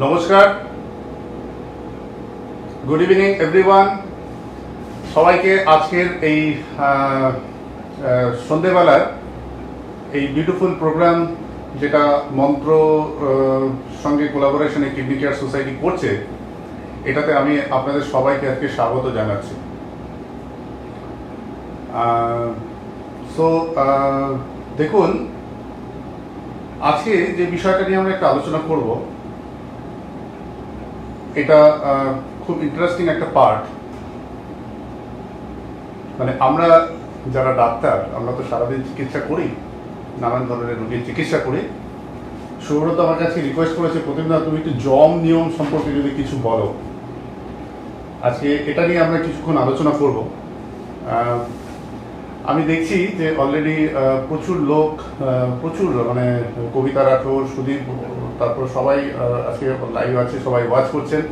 নমস্কার, good evening everyone. সবাইকে আজকের এই সন্ধেবেলার এই বিউটিফুল প্রোগ্রাম যেটা মন্ত্র সঙ্গে কোলাবোরেশনে কিডনি কেয়ার সোসাইটি করছে, এটাতে আমি আপনাদের সবাইকে আজকে স্বাগত জানাচ্ছি। দেখুন, আজকে যে বিষয়টা নিয়ে আমরা একটা আলোচনা করব, এটা খুব ইন্টারেস্টিং একটা পার্ট। মানে আমরা যারা ডাক্তার, আমরা তো সারাদিন চিকিৎসা করি, নানান ধরনের রোগীর চিকিৎসা করি। সুব্রত আমার কাছে রিকোয়েস্ট করেছে, প্রতিদিন তুমি একটু জম নিয়ম সম্পর্কে যদি কিছু বলো। আজকে এটা নিয়ে আমরা কিছুক্ষণ আলোচনা করব। আমি দেখছি যে অলরেডি প্রচুর লোক, প্রচুর মানে কবিতা রাঠোর, সুদীপ, তারপর সবাই আজকে লাইভ আছে, সবাই ওয়াচ করছেন।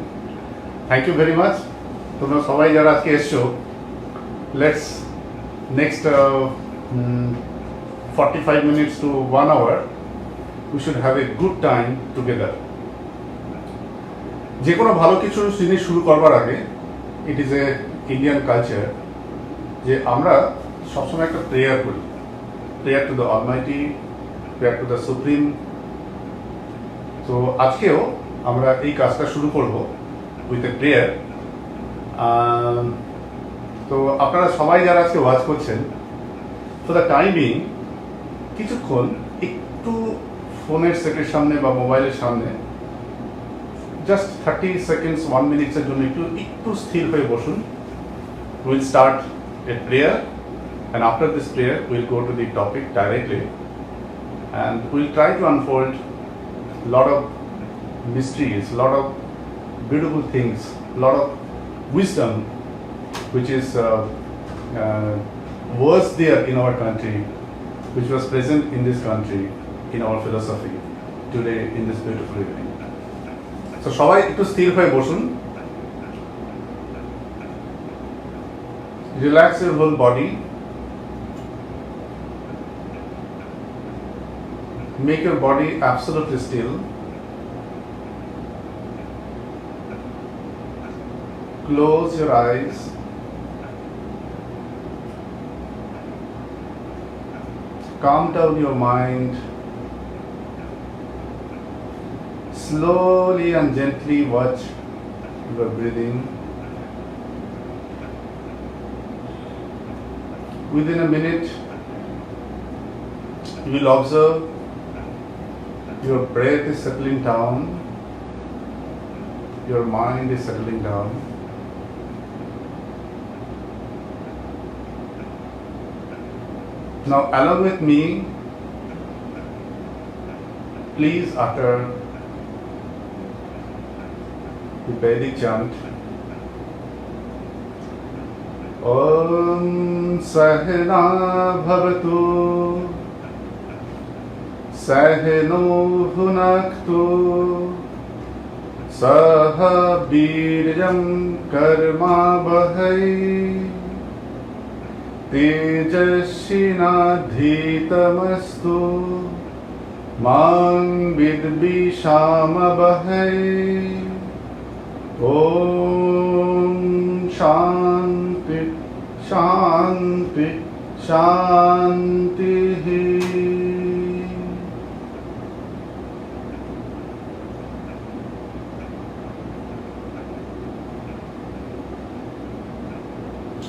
Thank you very much. তোমরা সবাই যারা আজকে এসছো, let's next 45 minutes to 1 hour we should have a good time together. যে কোনো ভালো কিছু জিনিস শুরু করবার আগে, it is a Indian culture যে আমরা সবসময় একটা প্রেয়ার করি। Prayer to the Almighty, prayer to the supreme. তো আজকেও আমরা এই কাজটা শুরু করব উইথ এ প্রেয়ার। তো আপনারা সবাই যারা আজকে ওয়াচ করছেন, ফর দ্য টাইমিং কিছুক্ষণ একটু ফোনের সেটের সামনে বা মোবাইলের সামনে জাস্ট 30 seconds 1 minute এর জন্য একটু স্থির হয়ে বসুন। Will start a prayer, and after this prayer we'll go to the topic directly, and we'll try to unfold lot of mysteries, lot of beautiful things, lot of wisdom which is was there in our country, which was present in this country, in our philosophy today in this beautiful evening. So সবাই একটু স্থির হয়ে বসুন। Relax your whole body. Make your body absolutely still. Close your eyes. Calm down your mind. Slowly and gently watch your breathing. Within a minute, you will observe your breath is settling down, your mind is settling down. Now along with me, please utter the Vedic chant. Om Sahana Bhavatu Sahno Bhunaktu Saha Birjam Karma Bahai Tejasvinadhitamastu Mang Vidvishama Bahai. Om Shanti Shanti Shanti.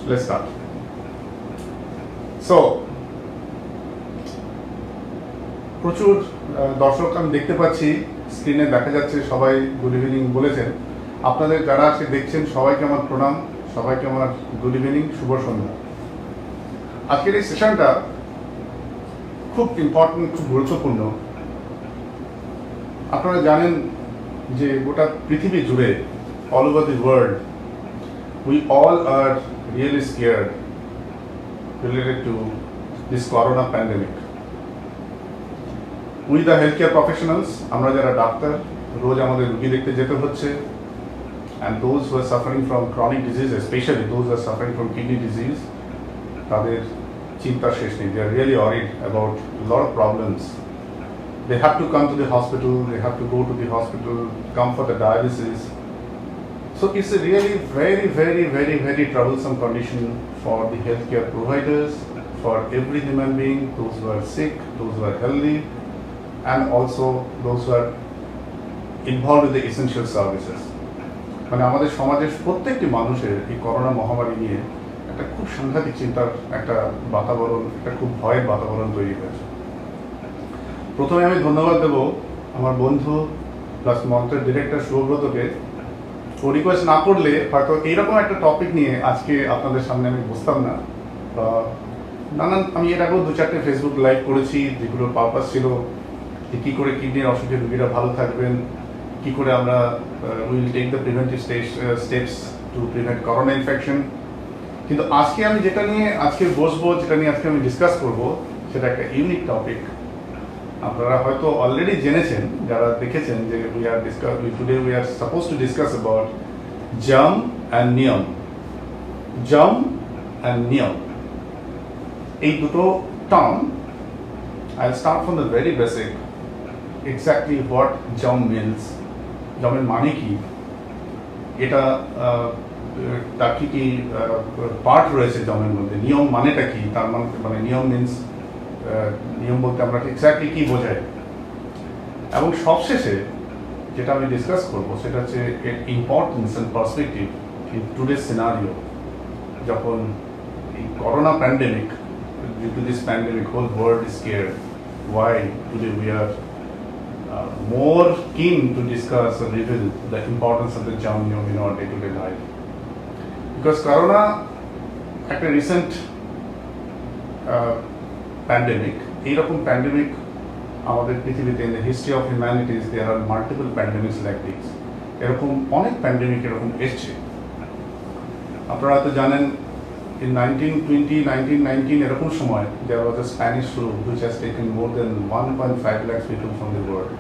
Let's start. So, প্রচুর দর্শক আমি দেখতে পাচ্ছি, স্ক্রিনে দেখা যাচ্ছে, সবাই good evening বলেছেন। আপনাদের যারা আজকে দেখছেন সবাইকে আমার প্রণাম, সবাইকে আমার গুড ইভিনিং, শুভ সন্ধ্যা। আজকের এই সেশনটা খুব ইম্পর্টেন্ট, খুব গুরুত্বপূর্ণ। আপনারা জানেন যে গোটা পৃথিবী জুড়ে, all over the world, we all are really scared related to this corona pandemic. We the healthcare professionals, আমরা যারা ডাক্তার, রোজ আমাদের রোগী দেখতে যেতে হচ্ছে, and those who are suffering from chronic disease, especially those who are suffering from kidney disease, তাদের চিন্তা শেষ নেই। They are really worried about a lot of problems They have to come to the hospital, they have to go to the hospital, come for the dialysis. So it's a really very troublesome condition for the healthcare providers, for every human being, those who are sick, those who are healthy, and also those who are involved with the essential services. মানে আমাদের সমাজের প্রত্যেকটি মানুষের এই corona মহামারী নিয়ে একটা খুব সাংঘাতিক চিন্তার একটা বাতাবরণ, একটা খুব ভয়ের বাতাবরণ তৈরি হয়েছে। প্রথমে আমি ধন্যবাদ দেব আমার বন্ধু প্লাস মঞ্চের ডিরেক্টর শুভব্রতকে। ও রিকোয়েস্ট না করলে হয়তো এইরকম একটা টপিক নিয়ে আজকে আপনাদের সামনে আমি বসতাম না। নানান আমি এর আগেও 2-4টে ফেসবুক লাইভ করেছি, যেগুলোর পারপাস ছিল যে কী করে কিডনির অসুখের রোগীরা ভালো থাকবেন, কী করে আমরা will take the preventive steps to prevent corona infection. কিন্তু আজকে আমি যেটা নিয়ে আজকে বসবো, যেটা নিয়ে আজকে আমি ডিসকাস করব, সেটা একটা ইউনিক টপিক। আপনারা হয়তো অলরেডি জেনেছেন, যারা দেখেছেন, যে today we are suppose to discuss about germ and নিয়ম। জার্ম অ্যান্ড নিয়ম, এই দুটো term, I'll start from the very basic. Exactly what germ means. জার্মের মানে কি, এটা তার কি কি পার্ট রয়েছে জার্মের মধ্যে, নিয়ম মানেটা কি, তার মানে নিয়ম মিনস, নিয়ম বলতে আমরা এক্স্যাক্টলি কি বোঝাই, এবং সবশেষে যেটা আমি ডিসকাস করবো সেটা হচ্ছে importance and perspective in today's scenario. যখন এই corona pandemic, due to this pandemic, whole world is scared. Why today we are more keen to discuss and reveal the importance of the germ neom in our day-to-day life. Because corona, একটা recent pandemic, এইরকম pandemic আমাদের পৃথিবীতে in the history of humanities there are multiple pandemics like this. এরকম অনেক pandemic এরকম এসছে। আপনারা তো জানেন in 1920, 1919 এরকম সময় there was a Spanish flu which has taken more than 1.5 lakhs people from the world.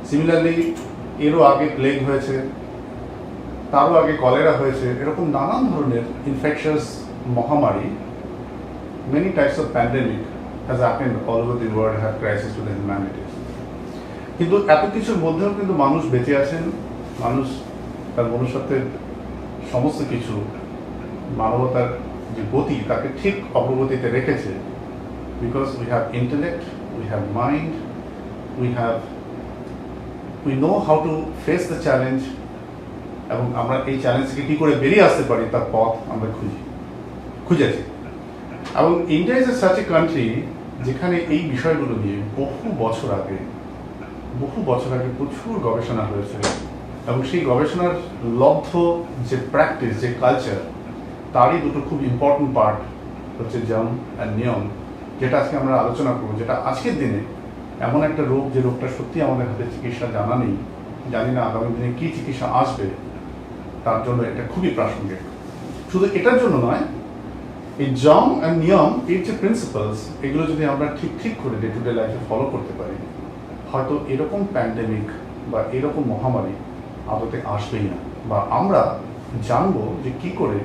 Similarly, এরও আগে প্লেগ হয়েছে, তারও আগে কলেরা হয়েছে, এরকম নানান ধরনের ইনফেকশাস মহামারী, many types of pandemic has happened all over the world, have crisis to the humanities. কিন্তু এত কিছুর মধ্যেও কিন্তু মানুষ বেঁচে আছেন, মানুষ তার মনুষ্যত্বের সমস্ত কিছু, মানবতার যে গতি, তাকে ঠিক অগ্রগতিতে রেখেছে। Because we have intellect, we have mind, we know how to face the challenge, এবং আমরা এই চ্যালেঞ্জ থেকে কী করে বেরিয়ে আসতে পারি তার পথ আমরা খুঁজেছি। এবং India is A such a country যেখানে এই বিষয়গুলো নিয়ে বহু বছর আগে প্রচুর গবেষণা হয়েছে, এবং সেই গবেষণার লব্ধ যে প্র্যাকটিস, যে কালচার, তারই দুটো খুব ইম্পর্টেন্ট পার্ট হচ্ছে জার্ম অ্যান্ড নিয়ম, যেটা আজকে আমরা আলোচনা করব। যেটা আজকের দিনে এমন একটা রোগ, যে রোগটা সত্যি আমাদের হাতে চিকিৎসা জানা নেই, জানি না আগামী দিনে কী চিকিৎসা আসবে, তার জন্য এটা খুবই প্রাসঙ্গিক। শুধু এটার জন্য নয়, এই জার্ম অ্যান্ড নিয়ম, এর যে প্রিন্সিপালস, এগুলো যদি আমরা ঠিক করে ডে টু ডে লাইফে ফলো করতে পারি, হয়তো এরকম প্যান্ডেমিক বা এরকম মহামারী আদতে আসবেই না, বা আমরা জানবো যে কী করে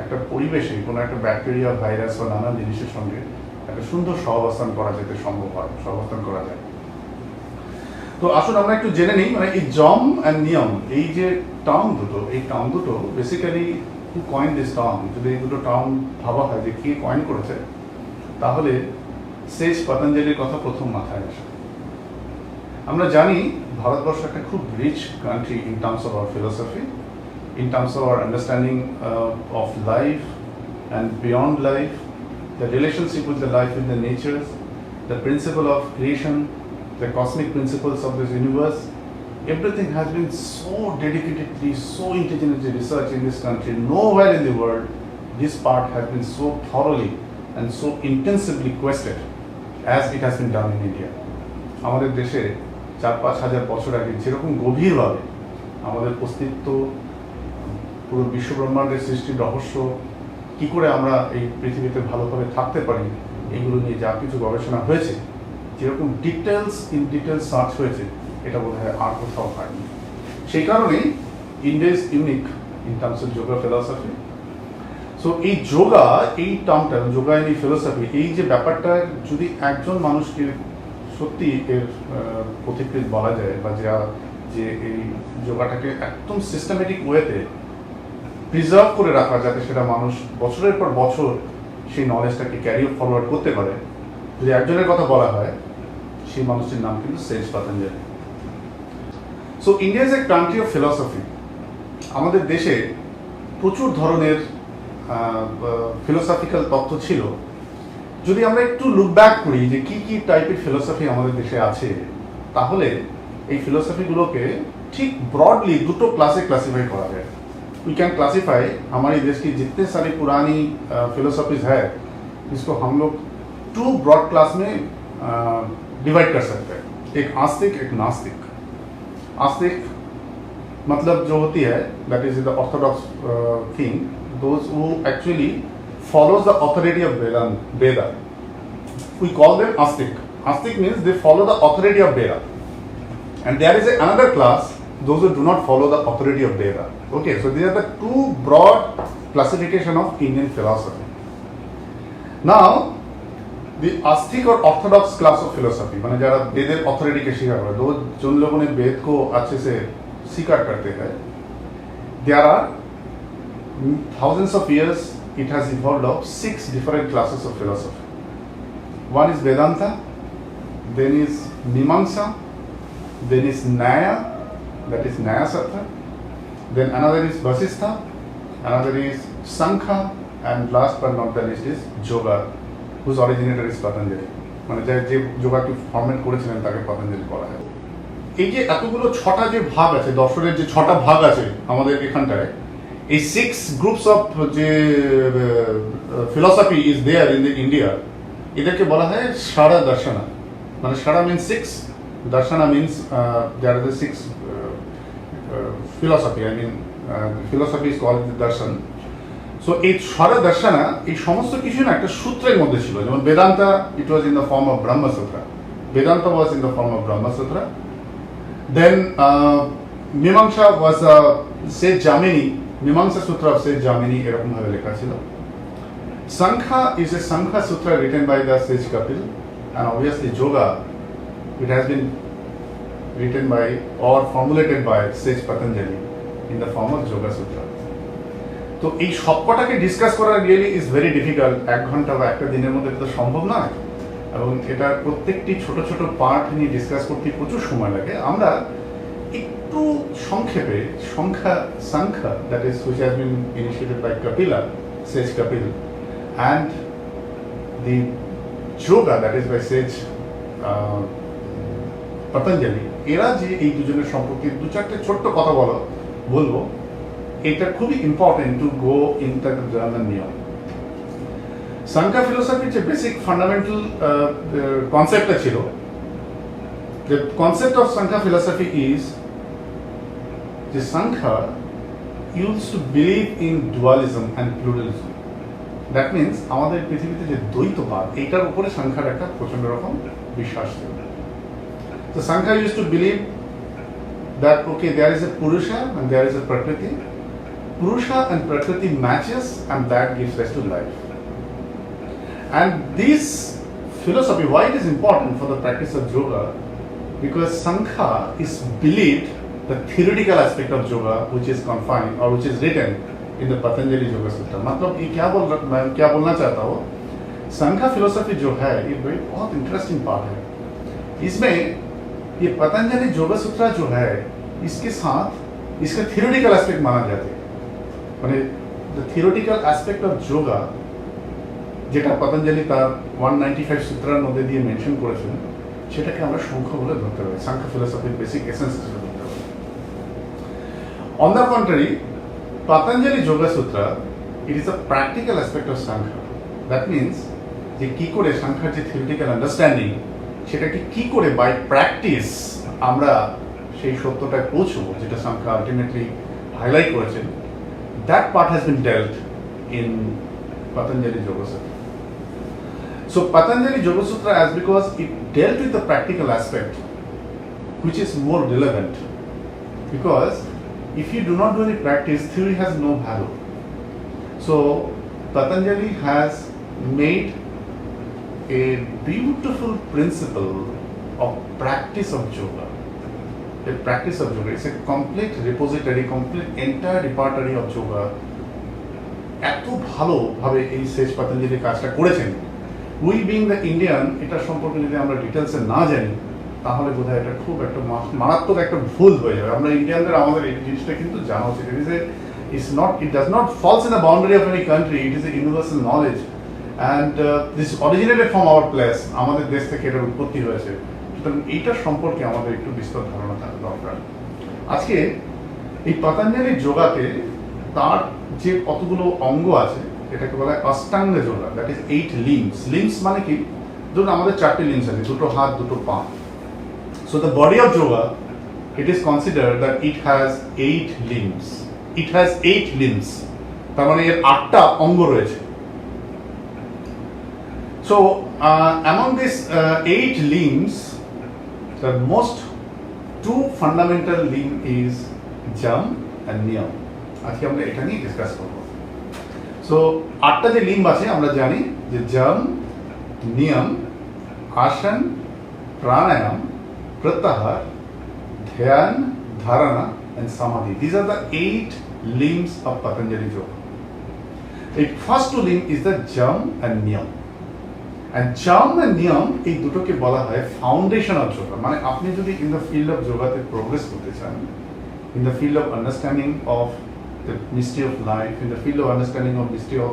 একটা পরিবেশে কোনো একটা ব্যাকটেরিয়া, ভাইরাস বা নানান জিনিসের সঙ্গে একটা সুন্দর সহাবস্থান করা যেতে সহাবস্থান করা যায়। তো আসুন আমরা একটু জেনে নিই, মানে এই জার্ম অ্যান্ড নিয়ম, এই যে টার্ম দুটো basically who coin this term. যদি এই দুটো টার্ম ভাবা হয় যে কে কয়েন করেছে, তাহলে সেজ পতঞ্জলির কথা প্রথম মাথায় আসে। আমরা জানি ভারতবর্ষ একটা খুব rich country in terms of our philosophy, in terms of our understanding of life and beyond life, the relationship with the life in the natures, the principle of creation, the cosmic principles of this universe, everything has been so dedicatedly, so intelligently researched in this country. Nowhere in the world this part has been so thoroughly and so intensively quested as it has been done in India. আমাদের দেশে 4-5 হাজার বছর আগে যেরকম গভীরভাবে আমাদের অস্তিত্ব, পুরো বিশ্বব্রহ্মাণ্ডের সৃষ্টির রহস্য, কী করে আমরা এই পৃথিবীতে ভালোভাবে থাকতে পারি, এগুলো নিয়ে যা কিছু গবেষণা হয়েছে, যেরকম ডিটেলস সার্চ হয়েছে, এটা বোধ হয় আর কোথাও হয়নি। সেই কারণেই India is unique in terms of yoga philosophy. So এই যোগা, এই টার্মটা যোগা ইন ফিলসফি, এই যে ব্যাপারটা যদি একজন মানুষকে সত্যি এর পথিকৃৎ বলা যায়, বা যা যে এই যোগাটাকে একদম সিস্টেমেটিক ওয়েতে প্রিজার্ভ করে রাখা, যাতে সেটা মানুষ বছরের পর বছর সেই নলেজটাকে ক্যারি ফরওয়ার্ড করতে পারে। যদি একজনের কথা বলা হয়, সেই মানুষটির নাম কিন্তু sage Patanjali. So India is a country of philosophy. আমাদের দেশে প্রচুর ধরনের ফিলোসফিক্যাল তত্ত্ব ছিল। যদি আমরা একটু লুক ব্যাক করি যে কি কি টাইপের ফিলোসফি আমাদের দেশে আছে, তাহলে এই ফিলোসফিগুলোকে ঠিক ब्रॉडली দুটো क्लासे क्लासिफाई करा जाए। वी कैन क्लासिफाई हमारे देश की जितने सारी पुरानी फिलोसफीज है, इसको हम लोग टू ब्रॉड क्लास में डिवाइड कर सकते हैं, एक आस्तिक, एक नास्तिक। आस्तिक मतलब जो होती है, that is the Orthodox thing, those who actually follows the authority of Veda. We call them Astik. Astik means they follow the authority of Veda. And there is another class, those who do not follow the authority of Veda. Okay, so these are the two broad classification of Indian philosophy. Now, the Astik or orthodox class of philosophy, माने जरा वेद authority के स्वीकार करते हैं, जिन लोगों ने वेद को अच्छे से स्वीकार करते हैं, there are thousands of years it has evolved of 6 different classes of philosophy. One is Vedanta, then is Mimamsa, then is Nyaya, that is Nyaya Satra, then another is Vasistha, another is Sankhya, and last but not the least is Yoga, whose originator is Patanjali. মানে যে যোগাকে format করেছিলেন তাকে পতঞ্জলি বলা হয়। এই যে এতগুলো ছটা যে ভাগ আছে, দর্শনের যে ছটা ভাগ আছে আমাদের এখানটায়, এই 6 গ্রুপস অফ যে philosophy is there in the India, এদেরকে বলা হয় সারা দর্শনা। মানে সারা means 6, darshana means there are the 6 philosophy, I mean philosophy is called the darshan. So এই সারা দর্শনা এই সমস্ত কিছু না একটা সূত্রের মধ্যে ছিল। যেমন Vedanta, it was in the form of Brahmasutra, Vedanta was in the form of Brahmasutra. Then Mimamsa was Sage Jamini, Mimamsa Sutra of Sage Jamini এরকম ভাবে লেখা ছিল। Sankhya is a Sankhya Sutra written by the sage Kapil, and obviously Yoga, it has been written by or formulated by sage Patanjali in the form of Yoga Sutra. তো এই সবকটাকে discuss করা really is very difficult. 1 ঘন্টা বা একটা দিনের মধ্যে তো সম্ভব নয়, এবং এটা প্রত্যেকটি ছোট ছোট পার্ট নিয়ে ডিসকাস করতে প্রচুর সময় লাগে। আমরা একটু সংক্ষেপে Sankhya, that is which has been initiated by Kapila, sage Kapil, and the Yoga, that is by sage Patanjali, এরা যে এই দুজনের সম্পর্কে দু চারটে ছোট্ট কথা বলবো, এটা খুবই important to go in the journal নিয়ম। Sankhya ফিলোসফির যে বেসিক ফান্ডামেন্টাল কনসেপ্টটা ছিল, the concept of Sankhya philosophy is the Sankhya used to believe in dualism and pluralism. That means আমাদের পৃথিবীতে যে দ্বৈতবাদ, এইটার উপরে Sankhyaর একটা প্রচন্ড রকম বিশ্বাস ছিল। So Sankhya used to believe that okay, there is a Purusha and there is a Prakriti. Purusha and Prakriti matches, and that gives rise to life. And this philosophy, why it is important for the practice of yoga, because Sankhya is believed the theoretical aspect of yoga, which is confined or which is written in the Patanjali Yoga Sutra. मतलब ये क्या बोलना चाहता हूँ, Sankhya philosophy जो है ये बहुत इंटरेस्टिंग पार्ट है। इसमें ये पतंजलि योगा सूत्र जो है, इसके साथ इसका थियोरेटिकल एस्पेक्ट माना जाता है। মানে the theoretical aspect of yoga, যেটা পতঞ্জলি তার 195 সূত্রের মধ্যে দিয়ে মেনশন করেছেন, সেটাকে আমরা সংখ্যা বলে ধরতে পারি, সাংখ্য ফিলোসফির বেসিক এসেন্স হিসেবে ধরতে পারি। On the contrary, Patanjali yoga sutra, it is a practical aspect of Sankhya. That means যে কি করে সাংখ্যের যে থিওরিটিক্যাল আন্ডারস্ট্যান্ডিং, সেটাকে কি করে বাই প্র্যাকটিস আমরা সেই সত্যটায় পৌঁছবো, যেটা সাংখ্য আলটিমেটলি হাইলাইট করেছেন, that part has been ডেল্ট in Patanjali Yoga Sutra. So Patanjali Yoga Sutra, as because it dealt with the practical aspect, which is more relevant, because if you do not do any practice, theory has no value. So Patanjali has made a beautiful principle of practice of yoga. The practice of yoga is a complete repository, complete entire repertory of yoga. এত ভালোভাবে এই সেজ পতঞ্জলি কাজটা করেছেন, we being the Indian, এটা সম্পর্কে যদি আমরা ডিটেলসে না জানি তাহলে বোধহয় এটা খুব একটা মারাত্মক একটা ভুল হয়ে যাবে। আমরা ইন্ডিয়ানদের আমাদের এই জিনিসটা কিন্তু জানা উচিত। It does not falls in the boundary of any country. It is a universal knowledge, and this originated from our place. আমাদের দেশ থেকে এটার উৎপত্তি হয়েছে। সুতরাং এইটার সম্পর্কে আমাদের একটু বিস্তর ধারণা থাকা দরকার। আজকে এই পতঞ্জলি যোগাতে তার যে কতগুলো অঙ্গ আছে এটাকে বলা হয় ashtanga yoga, that is 8 limbs. Limbs মানে কি? ধরুন আমাদের 4টি লিম্বস আছে, দুটো হাত দুটো পা। So the body of yoga, it is considered that it has 8 limbs. It has 8 limbs. তার মানে এর 8টা অঙ্গ রয়েছে। So among these 8 limbs, the most two fundamental limb is jam and niyam. আজকে আমরা এটা নিয়ে ডিসকাস করব। সো 8টা যে লিম্ব আছে আমরা জানি যে জম, নিয়ম, আসন, প্রাণায়াম, প্রত্যাহার, ধ্যান, ধারণা and samadhi. These are the 8 limbs of Patanjali Yoga. The first two limbs is the jam and niyam. And jam and niyam এই দুটোকে বলা হয় ফাউন্ডেশন অফ যোগা। মানে আপনি যদি ইন দ্য ফিল্ড অফ যোগাতে প্রোগ্রেস করতে চান, in the field of understanding of the mystery of life, in the field of understanding of mystery of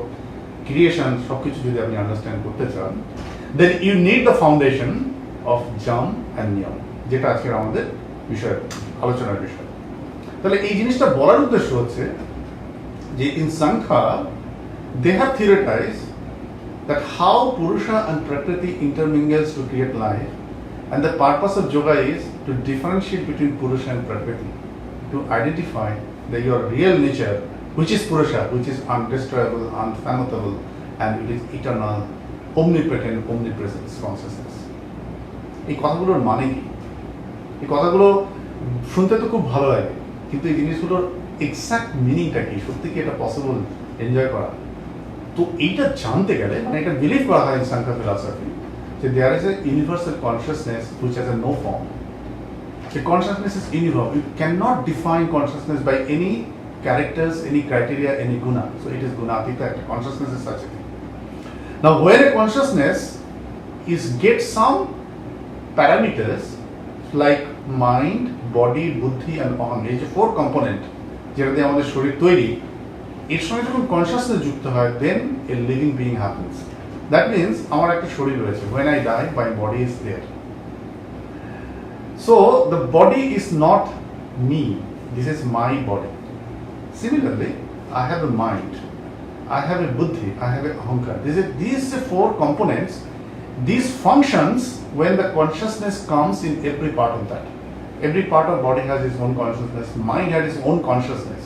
creation, সবকিছু যদি আপনি আন্ডারস্ট্যান্ড করতে চান, then you need the foundation of jam and niyam, যেটা আজকের আমাদের বিষয়, আলোচনার বিষয়। তাহলে এই জিনিসটা বলার উদ্দেশ্য হচ্ছে যে in Sankhya they have theorized that how Purusha and Prakriti intermingles to create life, and the purpose of yoga is to differentiate between Purusha and Prakriti, to identify your real nature, which is Purusha, which is undestroyable, unfathomable, and it is eternal, omnipotent, omnipresent consciousness. এই কথাগুলোর মানে কি? এই কথাগুলো শুনতে তো খুব ভালো লাগে, কিন্তু এই জিনিসগুলোর এক্সাক্ট মিনিংটা কি, সত্যি কি এটা পসিবল এনজয় করা? তো এইটা জানতে গেলে মানে এটা বিলিভ করা হয় ইন সাংখ্য ফিলসফি যে there is a universal consciousness which has a no form. The consciousness is uniform. You cannot define consciousness by any characters, any criteria, any guna. So it is gunatita. Consciousness is such a thing. Now, when a consciousness gets some parameters like mind, body, buddhi, and aham, এই যে 4 component যেটা দিয়ে আমাদের শরীর তৈরি, এর সঙ্গে যখন কনসিয়াসনেস যুক্ত হয়, then a living being happens. That means আমার একটা শরীর রয়েছে. When I die, my body is there. So the body is not me, this is my body. Similarly, I have a mind, I have a buddhi, I have a ahankar. These 4 components, these functions when the consciousness comes in every part of that. Every part of body has its own consciousness, mind has its own consciousness.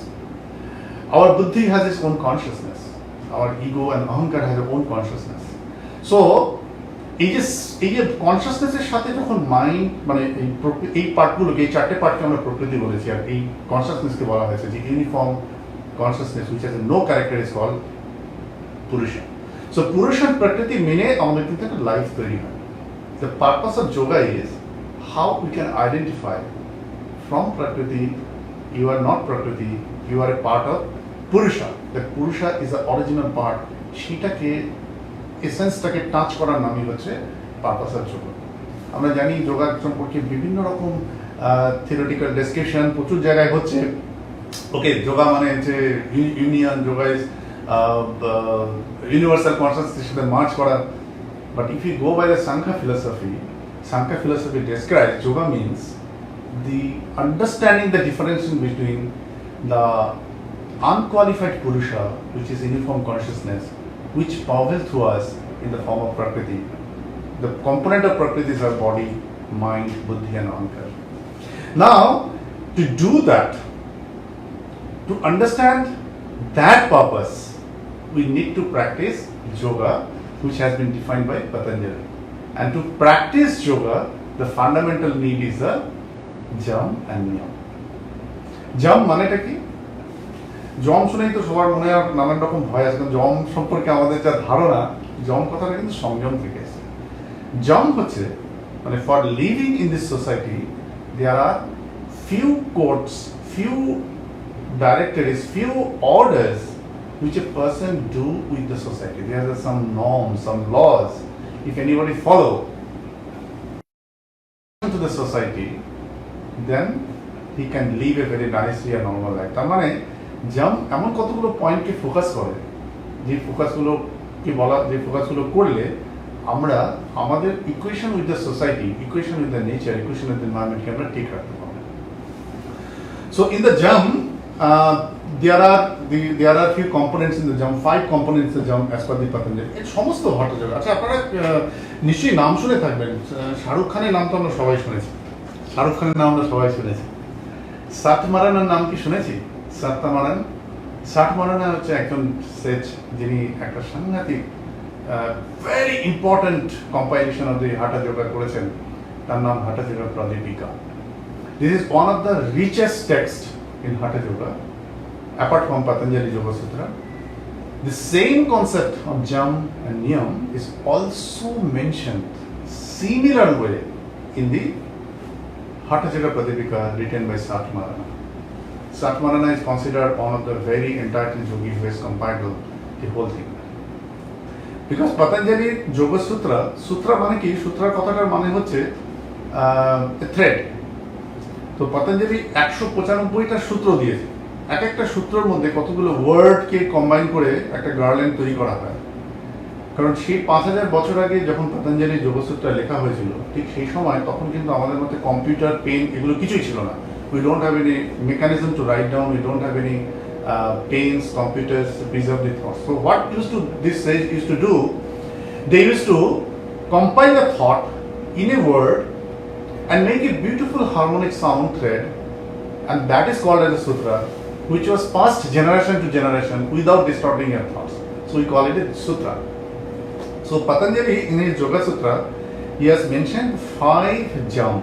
Our buddhi has its own consciousness. Our ego and ahankar has its own consciousness. So এই যে কনসিয়াসনেসের সাথে যখন mind মানে এই পার্টগুলোকে, এই 4টে পার্টকে আমরা প্রকৃতি বলেছি, আর এই কনসিয়াসনেসকে বলা হয়েছে যে uniform consciousness which has no character is called purusha. So purusha prakriti মেনে আমাদের কিন্তু একটা লাইফ তৈরি হয়। The purpose of yoga is how we can identify from prakriti, you are not prakriti, you are a part of purusha. The purusha is the original part, সেটাকে এসেন্সটাকে touch করার নামই হচ্ছে পারপাস অফ যোগা। আমরা জানি যোগা সম্পর্কে বিভিন্ন রকম থিওরিটিক্যাল ডিসকাশন প্রচুর জায়গায় হচ্ছে। ওকে, যোগা মানে হচ্ছে ইউনিয়ন, যোগা ইজ ইউনিভার্সাল কনসিয়াসনেসের সাথে মার্চ করা। But if you go by the Samkhya philosophy describes yoga means the understanding the difference between the unqualified Purusha, which is uniform consciousness, which prevails through us in the form of Prakriti. The component of Prakriti is our body, mind, buddhi, and ahankar. Now, to do that, to understand that purpose, we need to practice yoga, which has been defined by Patanjali. And to practice yoga, the fundamental need is the jam and niyam. Jam মানেটা কি? জম শুনেই তো সবার মনে আর নানান রকম ভয় আছে। জম সম্পর্কে আমাদের যা ধারণা, জম কথাটা কিন্তু সংযম থেকে এসেছে। জম হচ্ছে মানে for living in this society there are few codes, few directories, few orders which a person do with the society. There are some norms, some laws. If anybody follow to the society, then he can live a very nicely and normal life. তার মানে জাম এমন কতগুলো পয়েন্টকে focus করে, যে ফোকাসগুলো করলে আমরা আমাদের equation with the society, equation with the nature, equation with the এনভায়রনমেন্টকে আমরা ঠিক রাখতে পারবো। So in the yama there are few components in the jam, 5 components in the jam as per the Patanjali. এই সমস্ত হঠযোগ। আচ্ছা, আপনারা নিশ্চয়ই নাম শুনে থাকবেন। শাহরুখ খানের নাম তো আমরা সবাই শুনেছি, সাতমারানের নাম কি শুনেছি? সাতমারানা হচ্ছে একজন সেচ, যিনি একটা সাংঘাতিক very important compilation of the Hatha yoga করেছেন। তার নাম Hatha Yoga Pradipika. This is one of the richest text in Hatha Yoga, apart from Patanjali Yoga Sutra. The same concept of jam and niyam is also mentioned similar way in the Hatha Yoga Pradipika written by Satmarana. Satmarana is considered one of the very entitled yogis who has compiled the whole thing. Because Patanjali Yoga Sutra, sutra মানে কি? Sutra কথাটার মানে হচ্ছে a thread. তো পতঞ্জলি 195টা সূত্র দিয়েছে। এক একটা সূত্রের মধ্যে কতগুলো ওয়ার্ডকে কম্বাইন করে একটা গার্ল্যান্ড তৈরি করা হয়। কারণ সেই 5000 বছর আগে যখন পতঞ্জলি যোগসূত্র লেখা হয়েছিল, ঠিক সেই সময় তখন কিন্তু আমাদের মধ্যে কম্পিউটার, পেন এগুলো কিছুই ছিল না। We don't have any mechanism to write down, we don't have any pens, computers to preserve the thoughts. So what this sage used to do, they used to compile a thought in a word and make a beautiful harmonic sound thread, and that is called as a sutra, which was passed generation to generation without disturbing your thoughts. So we call it a sutra. So Patanjali in his Yoga Sutra, he has mentioned 5 jam.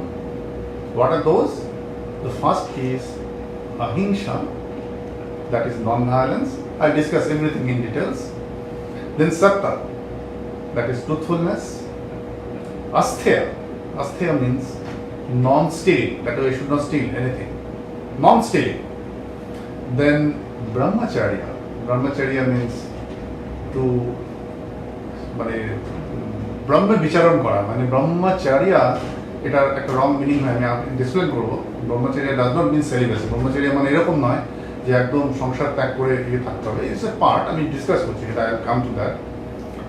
What are those? The first is ahimsa, that is non-violence. I'll discuss everything in details. Then satta, that is truthfulness. Astheya means non-stealing, that way I should not steal anything. Non-stealing. Then brahmacharya means to মানে ব্রহ্মে বিচারণ করা, মানে ব্রহ্মচার্য এটার একটা রং meaning হয়, আমি ডিসপ্লেন করবো। ব্রহ্মচার্য does not mean সেলিবেসি। ব্রহ্মচার্য মানে এরকম নয় যে একদম সংসার ত্যাগ করে ইয়ে থাকতে হবে। ইটস এ পার্ট, আমি ডিসকাস করছি, এটা I will come to that.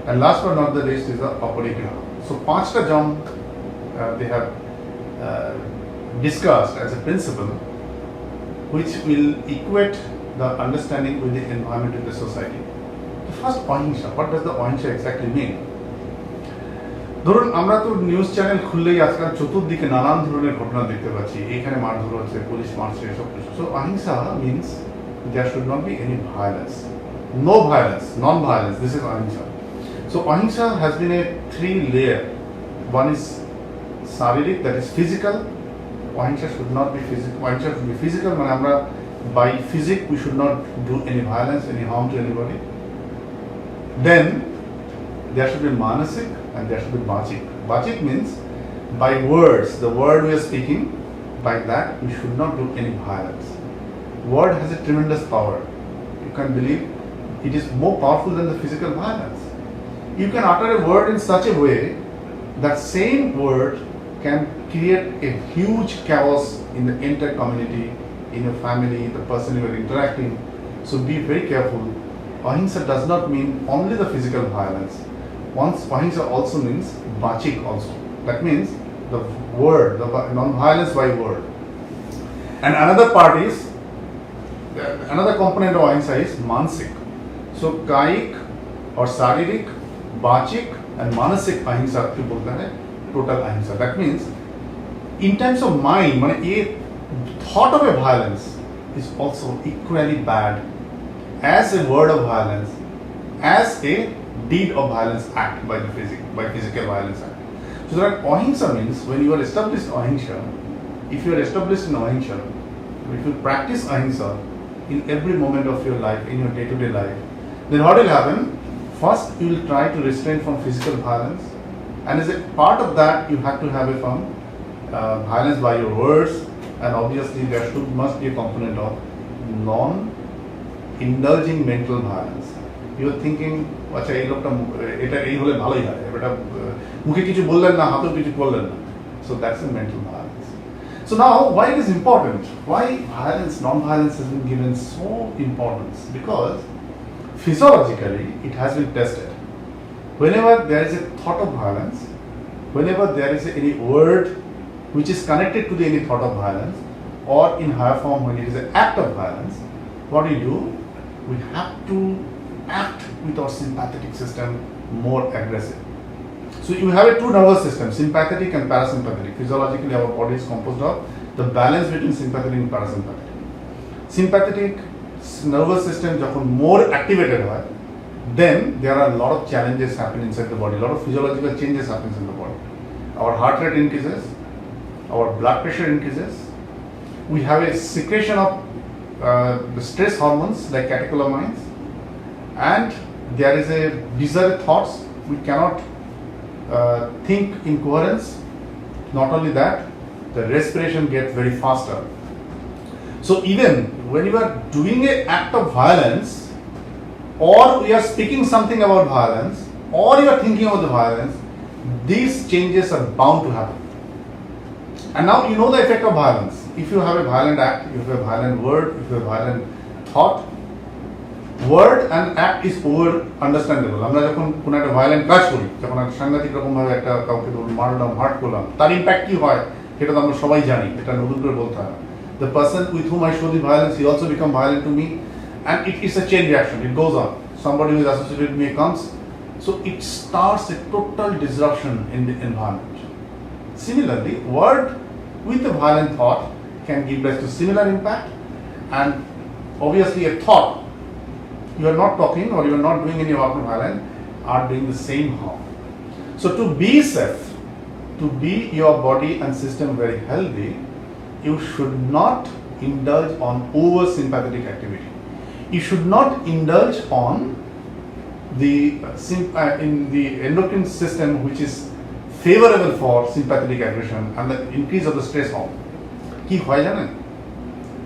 And last but not the list is the aparigraha. So 5টা yama they have discussed as a principle which will equate the understanding with the environment in the society. The first ahimsa, what does the ahimsa exactly mean? ধরুন আমরা তো news channel খুললেই আজকাল চতুর্দিকে নানান ধরনের ঘটনা দেখতে পাচ্ছি, এখানে মারধর হচ্ছে, পুলিশ মারছে, এসব কিছু। So ahimsa means there should not be any violence, no violence, non-violence. This is ahimsa. So ahimsa has been a 3 layer. One is শারীরিক, that is physical. Ahimsa should not be physical. Ahimsa should be physical, মানে আমরা by physics we should not do any violence, any harm to anybody. Then there should be manasik and there should be bachik. Bachik means by words, the word we are speaking, by that we should not do any violence. Word has a tremendous power. You can believe it is more powerful than the physical violence. You can utter a word in such a way that same word can create a huge chaos in the entire community, in your family, the person you are interacting. So be very careful. Ahimsa does not mean only the physical violence. Once ahimsa also means bachik also. That means the word, the non-violence by word. And another part is, another component of ahimsa is mansik. So kaik or saririk, bachik and manasik ahimsa ki bolte hain, total ahimsa. That means in terms of mind, মানে a thought of a violence is also equally bad as a word of violence, as a deed of violence act by physical violence act. So that ahimsa means when you are established ahimsa, if you are established in ahimsa, if you practice ahimsa in every moment of your life, in your day-to-day life, then what will happen? First, you will try to restrain from physical violence. And as a part of that, you have to have a firm violence by your words, and obviously there must be a component of non-indulging mental violence. You are thinking, আচ্ছা এই লোকটা এটা এই হলে ভালোই হয়, এটা মুখে কিছু বললেন না, হাতেও কিছু করলেন না. So that's a mental violence. So now, why it is important? Why violence, non-violence has been given so importance? Because physiologically, it has been tested. Whenever there is a thought of violence, whenever there is any word which is connected to any thought of violence, or in higher form when it is an act of violence, what do? We have to act with our sympathetic system more aggressive. So you have a two nervous system, sympathetic and parasympathetic. Physiologically, our body is composed of the balance between sympathetic and parasympathetic. Sympathetic nervous system যখন more activated হয়, then there are a lot of challenges happen inside the body, a lot of physiological changes happens in the body. Our heart rate increases, our blood pressure increases, we have a secretion of the stress hormones like catecholamines, and there is a bizarre thoughts. We cannot think in coherence. Not only that, the respiration gets very faster. So even when you are doing an act of violence, or we are speaking something about violence, or you are thinking about the violence, these changes are bound to happen. And now you know the effect of violence. If you have a violent act, if you have a violent word, if you have a violent thought, word and act is over understandable. আমরা যখন কোনো একটা violent কাজ করি, যখন একটা সাংঘাতিক রকমভাবে একটা কাউকে মারলাম, হার্ট করলাম, তার ইম্প্যাক্ট কি হয় সেটা তো আমরা সবাই জানি, এটা নতুন করে বলতে হয়। The person with whom I show the violence, he also become violent to me, and it is a chain reaction. It goes on. Somebody who is associated with me comes, so it starts a total disruption in the environment. Similarly, word with a violent thought can give rise to similar impact, and obviously a thought, you are not talking or you are not doing any act of violence, are doing the same harm. So to be safe, to be your body and system very healthy, you should not indulge on over sympathetic activity. You should not indulge on the in the endocrine system which is favorable for sympathetic aggression and the increase of the stress hormone. কি হয় জানেন,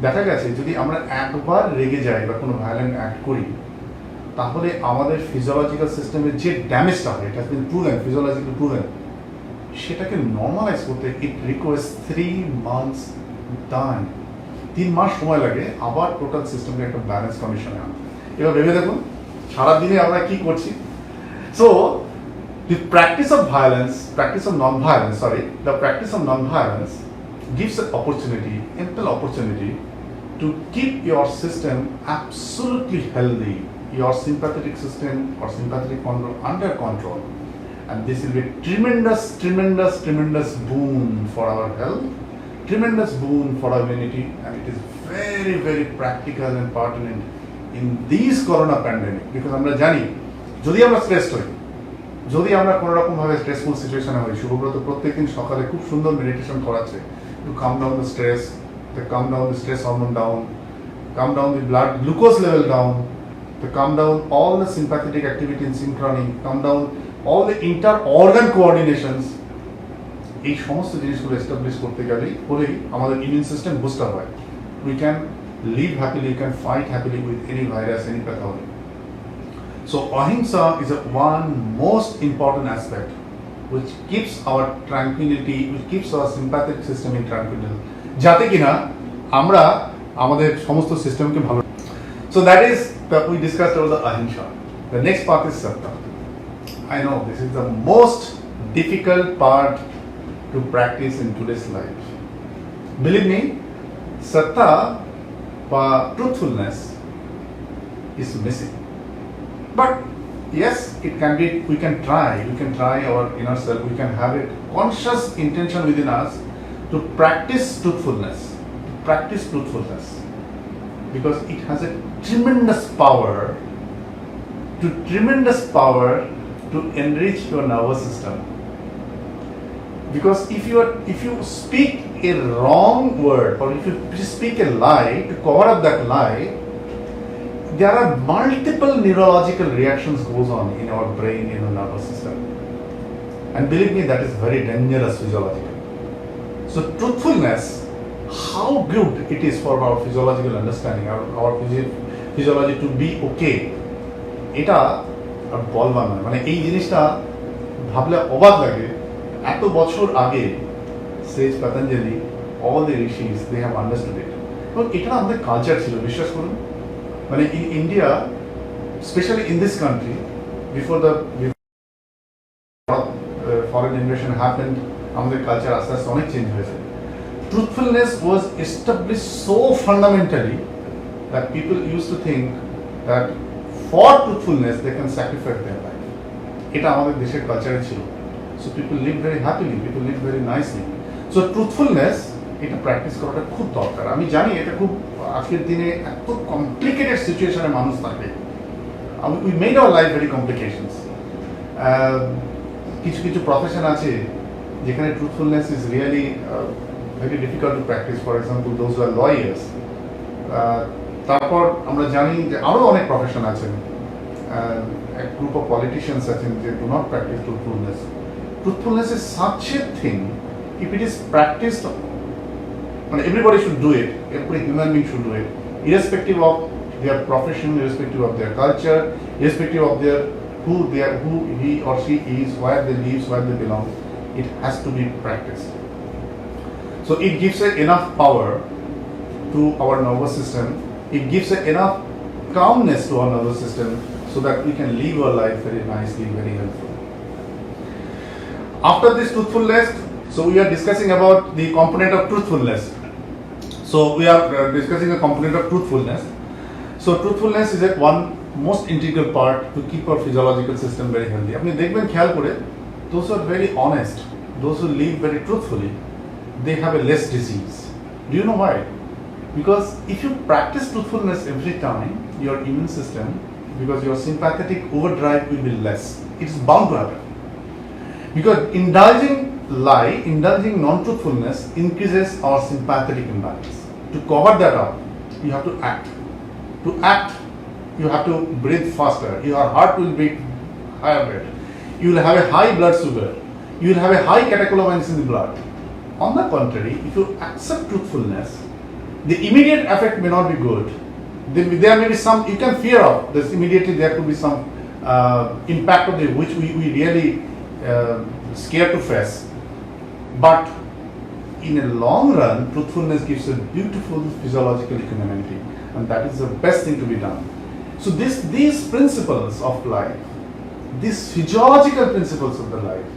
দেখা গেছে যদি আমরা একবার রেগে যাই বা কোনো ভায়োলেন্ট অ্যাক্ট করি, তাহলে আমাদের ফিজিওলজিক্যাল সিস্টেমের যে ড্যামেজটা হয়, এটা বিন প্রুভেন, ফিজিওলজিক্যালি প্রুভেন, সেটাকে নর্মালাইজ করতে ইট রিকোয়ার্স 3 months টাইম। 3 মাস সময় লাগে আবার টোটাল সিস্টেমকে একটা ব্যালেন্স কন্ডিশনে আনতে। এবার ভেবে দেখুন সারাদিনে আমরা কি করছি। So the practice of non-violence gives an opportunity, ample opportunity to keep your system absolutely healthy, your sympathetic system or sympathetic control under control, and this will be tremendous boon for our health, tremendous boon for our immunity, and it is very practical and pertinent in this corona pandemic, because আমরা জানি যদি আমরা stressed হই, যদি আমরা কোনো রকম ভাবে স্ট্রেসফুল সিচুয়েশনে হই, শুভব্রত প্রত্যেকদিন সকালে খুব সুন্দর মেডিটেশন করাচ্ছে to calm down the stress, to calm down the stress hormone down, calm down the blood glucose level down, to calm down all the sympathetic activity in synchrony, calm down all the inter-organ coordinations. এই সমস্ত জিনিসগুলো establish করতে গেলেই হলেই আমাদের immune system boost up হয়। We can live happily, we can fight happily with any virus, any pathology. So ahimsa is one most important aspect which keeps our tranquility, which keeps our sympathetic system in tranquility, যাতে কিনা আমরা আমাদের সমস্ত সিস্টেমকে ভালো। So that is that we discussed about the ahimsa. The next part is satta. I know this is the most difficult part to practice in today's life. Believe me, satta or truthfulness is missing. But yes, it can be, we can try our inner self, we can have a conscious intention within us to practice truthfulness, because it has a tremendous power to enrich your nervous system. Because if you speak a wrong word, or if you speak a lie to cover up that lie, there are multiple neurological reactions goes on in our brain, in our nervous system. And believe me, that is very dangerous physiologically. So truthfulness, how good it is for our physiological understanding, our physiology to be okay, এটা আর বলবার নয়। মানে এই জিনিসটা ভাবলে অবাক লাগে, এত বছর আগে সেজ Patanjali, all the rishis, they have understood it. এবং এটা আমাদের কালচার ছিল, বিশ্বাস করুন। মানে in India, especially in this country, before foreign invasion happened, আমাদের কালচার আস্তে আস্তে অনেক চেঞ্জ হয়েছে। Truthfulness was established so fundamentally that people used to think that for truthfulness they can sacrifice their life. এটা আমাদের দেশের কালচারে ছিল। So people live very happily, people live very nicely. So truthfulness, এটা প্র্যাকটিস করাটা খুব দরকার। আমি জানি এটা খুব আজকের দিনে এত কমপ্লিকেটেড সিচুয়েশনে মানুষ থাকে। We made our life very complications. কিছু কিছু প্রফেশন আছে যেখানে truthfulness is really very difficult to practise, for example those who are lawyers. তারপর আমরা জানি যে আরও অনেক প্রফেশন আছেন, এক গ্রুপ অফ পলিটিশিয়ানস আছেন যে do not practise truthfulness. Truthfulness is such a thing, if it is practiced, everybody should do it, every human being should do it, irrespective of their profession, irrespective of their culture, irrespective of their who he or she is, where they live, where they belong. It has to be practiced. So it gives enough power to our nervous system, it gives enough calmness to our nervous system so that we can live our life very nicely, very healthfully. After this truthfulness, so we are discussing about the component of truthfulness. So we are discussing the component of truthfulness. So truthfulness is one most integral part to keep our physiological system very healthy. আপনি দেখবেন খেয়াল করে, those who are very honest, those who live very truthfully, they have a less disease. Do you know why? Because if you practice truthfulness every time, your immune system, because your sympathetic overdrive will be less. It's bound to happen. Because indulging non-truthfulness increases our sympathetic imbalance. To cover that up, you have to act. To act, you have to breathe faster. Your heart will beat higher rate. You will have a high blood sugar. You will have a high catecholamines in the blood. On the contrary, if you accept truthfulness, the immediate effect may not be good. There may be some, you can fear of this immediately, there could be some impact of which we really scared to face. But in a long run, truthfulness gives a beautiful physiological equanimity, and that is the best thing to be done. So these principles of life, these physiological principles of the life,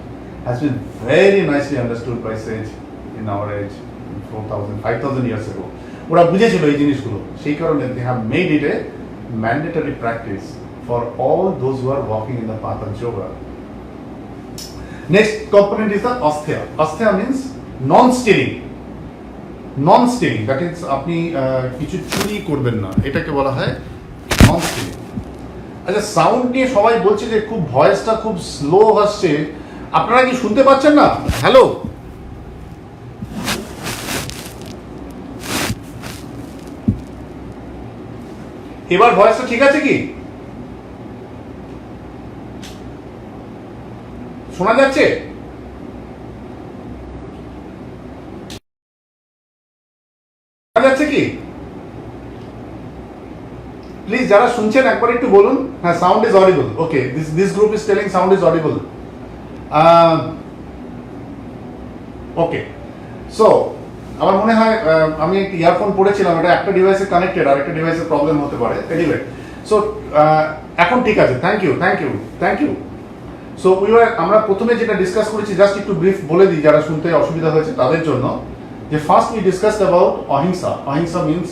has been very nicely understood by sage in our age 4,000, 5,000 years ago. ওরা বুঝেছিল এই জিনিসগুলো, সেই কারণে they have made it a mandatory practice for all those who are walking in the path of yoga. Next component is the asthya. Asthya means non-stealing. Non-stealing, that is আপনি কিছু চুরি করবেন না, এটাকে বলা হয় non-stealing. আচ্ছা, সাউন্ড নিয়ে সবাই বলছে যে খুব ভয়েসটা খুব স্লো আসছে, আপনারা কি শুনতে পাচ্ছেন না? হ্যালো, এবার ভয়েসটা ঠিক আছে কি? শোনা যাচ্ছে? শোনা যাচ্ছে কি? প্লিজ যারা শুনছেন একবার একটু বলুন। হ্যাঁ, sound is audible. Okay, this group is telling sound is audible. Okay, so আমার মনে হয় আমি একটা ইয়ারফোন পড়েছিলাম, এটা একটা ডিভাইসে কানেক্টেড, আর একটা ডিভাইসে প্রবলেম হতে পারে। এনিওয়ে, সো এখন ঠিক আছে। Thank you. সো আমরা প্রথমে যেটা ডিসকাস করেছি, জাস্ট একটু ব্রিফ বলে দিই যারা শুনতে অসুবিধা হয়েছে তাদের জন্য, যে first we discussed about ahimsa. Ahimsa means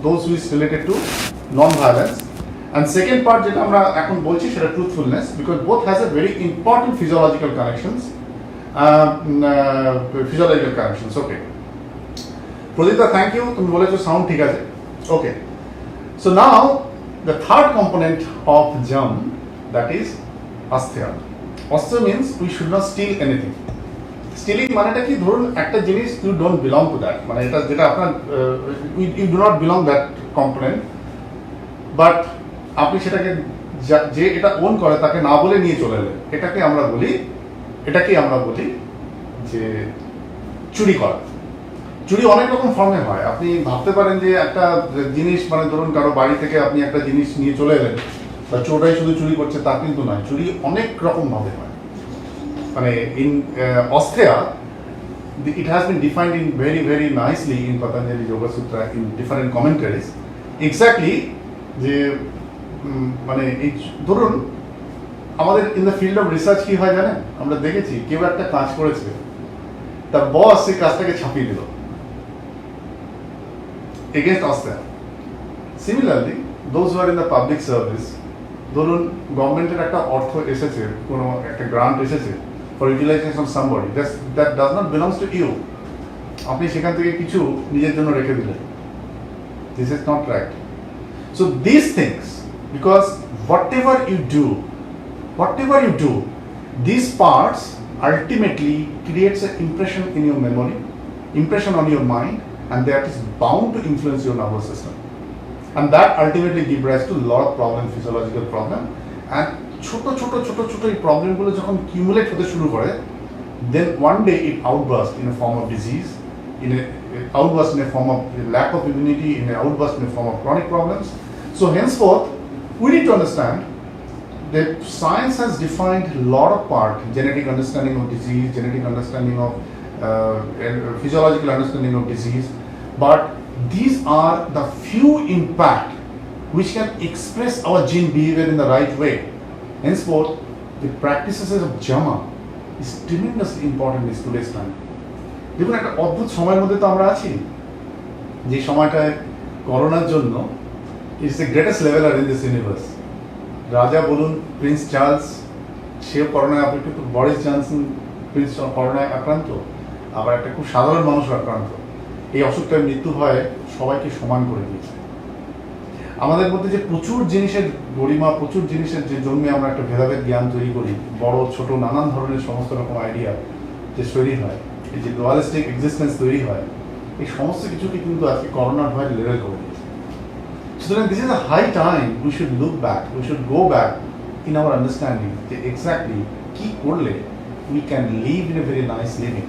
those who is related to non violence, and second part যেটা আমরা এখন বলছি সেটা truthfulness, because both has a very important physiological connections. Okay প্রদীপদা, থ্যাংক ইউ, তুমি বলেছো সাউন্ড ঠিক আছে। Okay, so now the third component of yama, that is asthya. Asthya means we should not steal anything. Stealing মানেটা কি? ধরুন একটা জিনিস, you don't belong to that, মানে এটা যেটা আপনার you do not belong that component, but আপনি সেটাকে যে এটা ওন করে তাকে না বলে নিয়ে চলে এলেন, এটাকে আমরা বলি এটাকেই আমরা বলি যে চুরি করা। চুরি অনেক রকম ফর্মে হয়। আপনি ভাবতে পারেন যে একটা জিনিস, মানে ধরুন কারো বাড়ি থেকে আপনি একটা জিনিস নিয়ে চলে এলেন, বা চোরটাই শুধু চুরি করছে তা কিন্তু নয়, চুরি অনেক রকম ভাবে হয়। মানে in Austria it has been defined in very nicely in Patanjali Yoga Sutra in different commentaries exactly যে মানে এই ধরুন আমাদের in the field of research কি হয় জানেন, আমরা দেখেছি কেউ একটা কাজ করেছে, তার বস সেই কাজটাকে ছাপিয়ে দিল against Austria. Similarly those who are in the public service, ধরুন গভর্নমেন্টের একটা অর্থ এসেছে, কোনো একটা গ্রান্ট এসেছে for utilization of somebody that does not belongs to you, আপনি সেখান থেকে কিছু নিজের জন্য রেখে দিলেন, this is not right. So these things, because whatever you do, these parts ultimately creates an impression in your memory, impression on your mind, and that is bound to influence your nervous system, and that ultimately give rise to a lot of problem, physiological problem, and ছোট ছোট ছোট ছোট এই প্রবলেমগুলো যখন কিউমুলেট হতে শুরু করে, then one day it outbursts in a form of disease, outbursts in a form of lack of immunity, in a outburst in a form of chronic problems. So henceforth we need to understand that science has defined a lot of part: genetic understanding of disease, genetic understanding of physiological understanding of disease, but these are the few impact which can express our gene behavior in the right way. Henceforth, the practices of Jama is tremendously important in today's time. দেখুন, একটা অদ্ভুত সময়ের মধ্যে তো আমরা আছি, যে সময়টায় করোনার জন্য is the greatest leveller in this universe. রাজা বলুন, প্রিন্স চার্লস, সেও করোনায় আক্রান্ত, বরিস জনসন প্রিন্স করোনায় আক্রান্ত, আবার একটা খুব সাধারণ মানুষ আক্রান্ত। এই অসুখটার মৃত্যু হয় সবাইকে সমান করে দিয়েছে। আমাদের মধ্যে যে প্রচুর জিনিসের গরিমা, প্রচুর জিনিসের যে জন্মে আমরা একটা ভেদাভেদ জ্ঞান তৈরি করি, বড় ছোট নানান ধরনের সমস্ত রকম আইডিয়া যে তৈরি হয়, এই যে ডুয়ালিস্টিক এক্সিস্টেন্স তৈরি হয়, এই সমস্ত কিছুকে কিন্তু আজকে করোনার ভয় লেভেল করে দিয়েছে। সুতরাং this is a high time we should look back, we should go back in our understanding যে এক্স্যাক্টলি কি করলে we can live in a very nice living.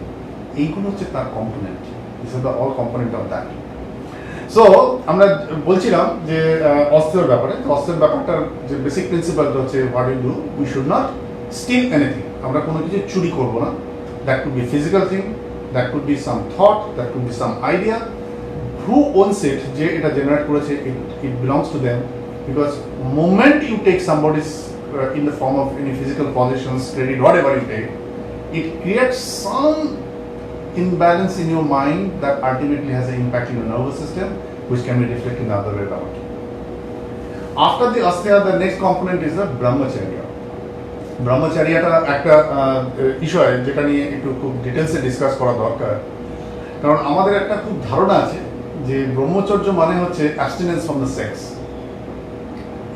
এইগুলো হচ্ছে তার component, this are the all component of that. So আমরা বলছিলাম যে অস্ত্রের ব্যাপারে, অস্ত্রের ব্যাপারটার যে বেসিক প্রিন্সিপালটা হচ্ছে what you do, we should not steal anything, আমরা কোনো কিছু চুরি করবো না। That could be physical thing, that could be some thought, that could be some idea, who owns it, যে এটা জেনারেট করেছে, it belongs to them, because moment you take somebody's in the form of any physical possessions, credit, whatever you take, it creates some imbalance in your mind that ultimately has an impact in your nervous system, which can be reflected in the other way around. After the asteya, the next component is the brahmacharya. ব্রহ্মচার্যটা একটা বিষয় যেটা নিয়ে একটু খুব ডিটেলসে discuss করা দরকার, কারণ আমাদের একটা খুব ধারণা আছে যে ব্রহ্মচর্য মানে হচ্ছে অ্যাবস্টিনেন্স ফ্রম দ্য সেক্স।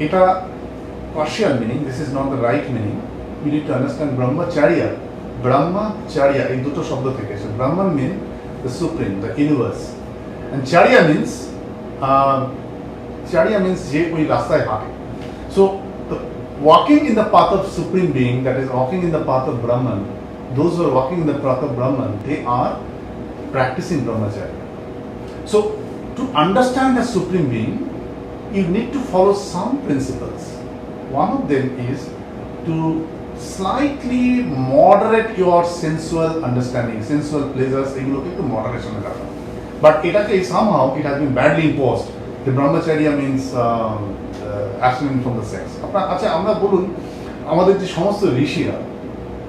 এটা partial meaning, this is not the right meaning. You need to understand brahmacharya, এই দুটো শব্দ থেকে এসে। Brahman means the supreme, the universe, and charya means যে ওই রাস্তায় হাঁটে। So the walking in the path of supreme being, that is walking in the path of Brahman, those who are walking in the path of Brahman, they are practicing brahmacharya. So to understand the supreme being, you need to follow some principles. One of them is to slightly moderate your sensual understanding, sensual pleasures, এগুলোকে একটু মডারেশনে রাখা। But এটাকে somehow it has been badly imposed. The brahmacharya means abstinence from the sex. আচ্ছা, আমরা বলুন আমাদের যে সমস্ত ঋষিরা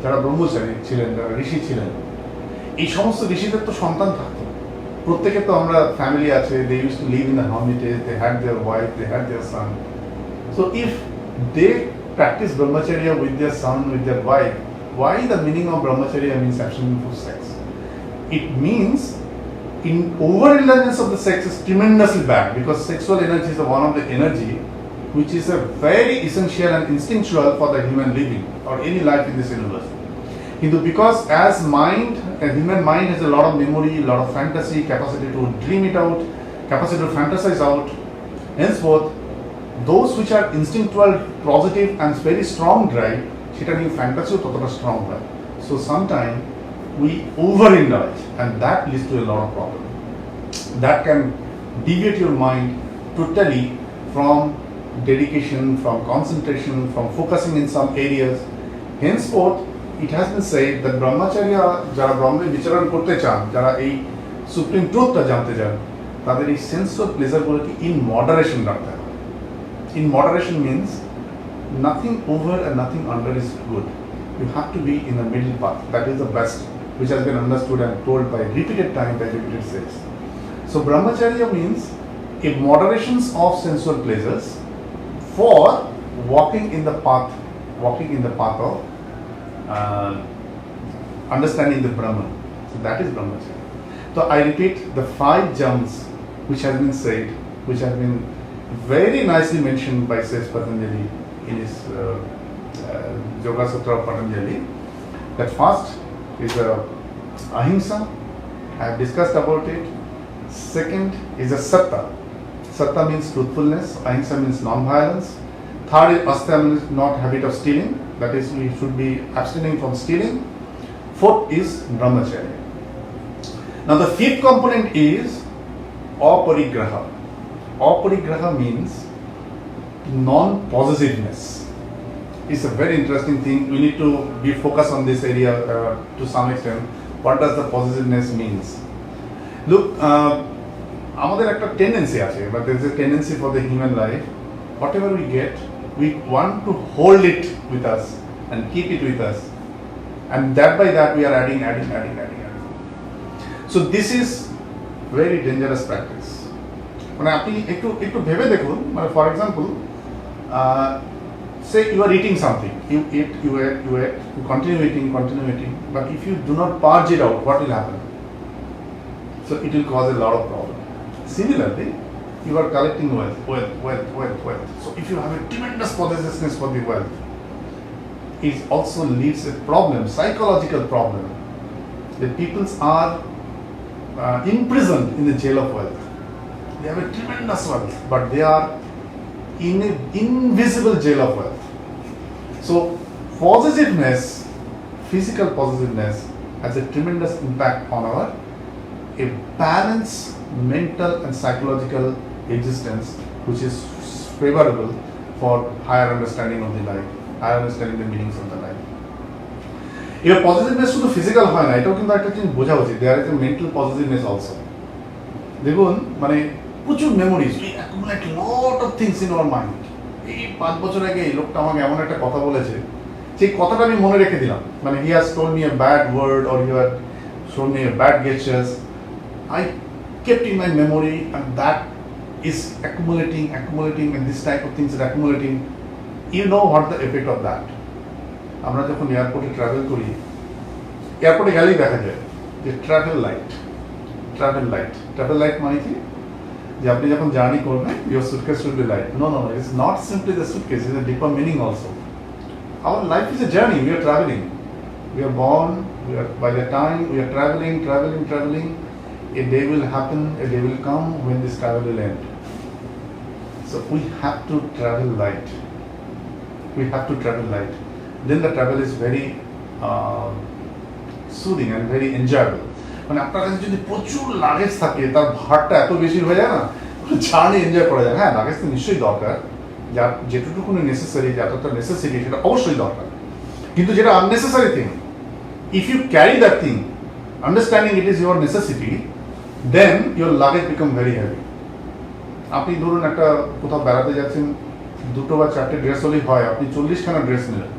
যারা ব্রহ্মচারী ছিলেন, যারা ঋষি ছিলেন, এই সমস্ত ঋষিদের তো সন্তান থাকতো, প্রত্যেকের তো আমরা ফ্যামিলি আছে, they used to live in the hermitage, they had their wife, they had their son. So if they practice brahmacharya with their son, with their wife, why the meaning of brahmacharya means abstinence from sex? It means in overindulgence of the sex is tremendously bad, because sexual energy is one of the energy which is a very essential and instinctual for the human living or any life in this universe. Because as mind, a human mind has a lot of memory, a lot of fantasy, capacity to dream it out, capacity to fantasize out, henceforth those which are instinctual, positive and very strong drive, সেটা নিয়ে ফ্যান্টাসিও ততটা strong হয়। So sometimes we overindulge, and that leads to a lot of problems. That can deviate your mind totally from dedication, from concentration, from focusing in some areas. Henceforth, it has been said that brahmacharya যারা ব্রহ্মে বিচরণ করতে চান, যারা এই supreme ট্রুথটা জানতে চান, তাদের এই সেন্সুয়াল প্লেজারগুলোকে ইন মডারেশন রাখতে হবে। In moderation means nothing over and nothing under is good. You have to be in the middle path. That is the best, which has been understood and told by repeated time by repeated says. So brahmacharya means a moderation of sensual pleasures for walking in the path of understanding the Brahman. So that is brahmacharya. So I repeat the 5 jumps which has been said, which have been very nicely mentioned by Seth Patanjali in his Yoga Sutra of Patanjali. That first is ahimsa. I have discussed about it. Second is a satta. Satta means truthfulness. Ahimsa means non-violence. Third is astya, means not habit of stealing. That is, we should be abstaining from stealing. Fourth is brahmacharya. Now the 5th component is aparigraha. Aparigraha means non-possessiveness. It's a very interesting thing. We need to be focused on this area to some extent. What does the possessiveness means? Look, আমাদের একটা tendency আছে, but there is a tendency for the human life. Whatever we get, we want to hold it with us and keep it with us, and that by that we are adding. So this is very dangerous practice. মানে আপনি একটু ভেবে দেখুন, মানে for example, say you are eating something, you eat, you continue eating, but if you do not purge it out, what will happen? So it will cause a lot of problem. Similarly, you are collecting wealth. So if you have a tremendous possessiveness for the wealth, it also leads a problem, psychological problem, that people are imprisoned in the jail of wealth. They have a tremendous wealth, but they are in an invisible jail of wealth. So possessiveness, physical possessiveness, has a tremendous impact on a balanced mental and psychological existence, which is favorable for higher understanding of the life, higher understanding the meanings of the life. এবার positiveness শুধু physical হয় না, এটাও কিন্তু একটা জিনিস বোঝা উচিত। There is a mental positiveness also. দেখুন, মানে প্রচুর memories, we accumulate lot of things in our mind. এই 5 বছর আগে এই লোকটা আমাকে এমন একটা কথা বলেছে, সেই কথাটা আমি মনে রেখে দিলাম। মানে he has told me a bad word or he had shown me a bad gestures. I kept in my memory, and that is accumulating, and this type of things are accumulating. You know what the effect of that? আমরা যখন এয়ারপোর্টে travel করি, এয়ারপোর্টে গেলেই দেখা যায় যে travel light মানে কি, যে আপনি যখন জার্নি করবেন, your suitcase should be light. No, it's not simply the suitcase, it's a deeper meaning also. Our life is a journey, we are traveling. We are born, by the time we are traveling, a day will happen, a day will come when this travel will end. So we have to travel light. Then the travel is very soothing and very enjoyable. মানে আপনার কাছে যদি প্রচুর luggage থাকে, তার ভারটা এত বেশি হয়ে যায় না, জার্নি এনজয় করা যায়। হ্যাঁ, লাগেজ তো নিশ্চয়ই দরকার, যার যেটুকু নেসেসারি, যতটা নেসেসারি সেটা অবশ্যই দরকার, কিন্তু যেটা unnecessary thing, if you carry that thing understanding it is your necessity, then your luggage become very heavy. আপনি ধরুন একটা কোথাও বেড়াতে যাচ্ছেন, 2 বা 4টে ড্রেস হলেই হয়, আপনি 40খানা ড্রেস নিলেন।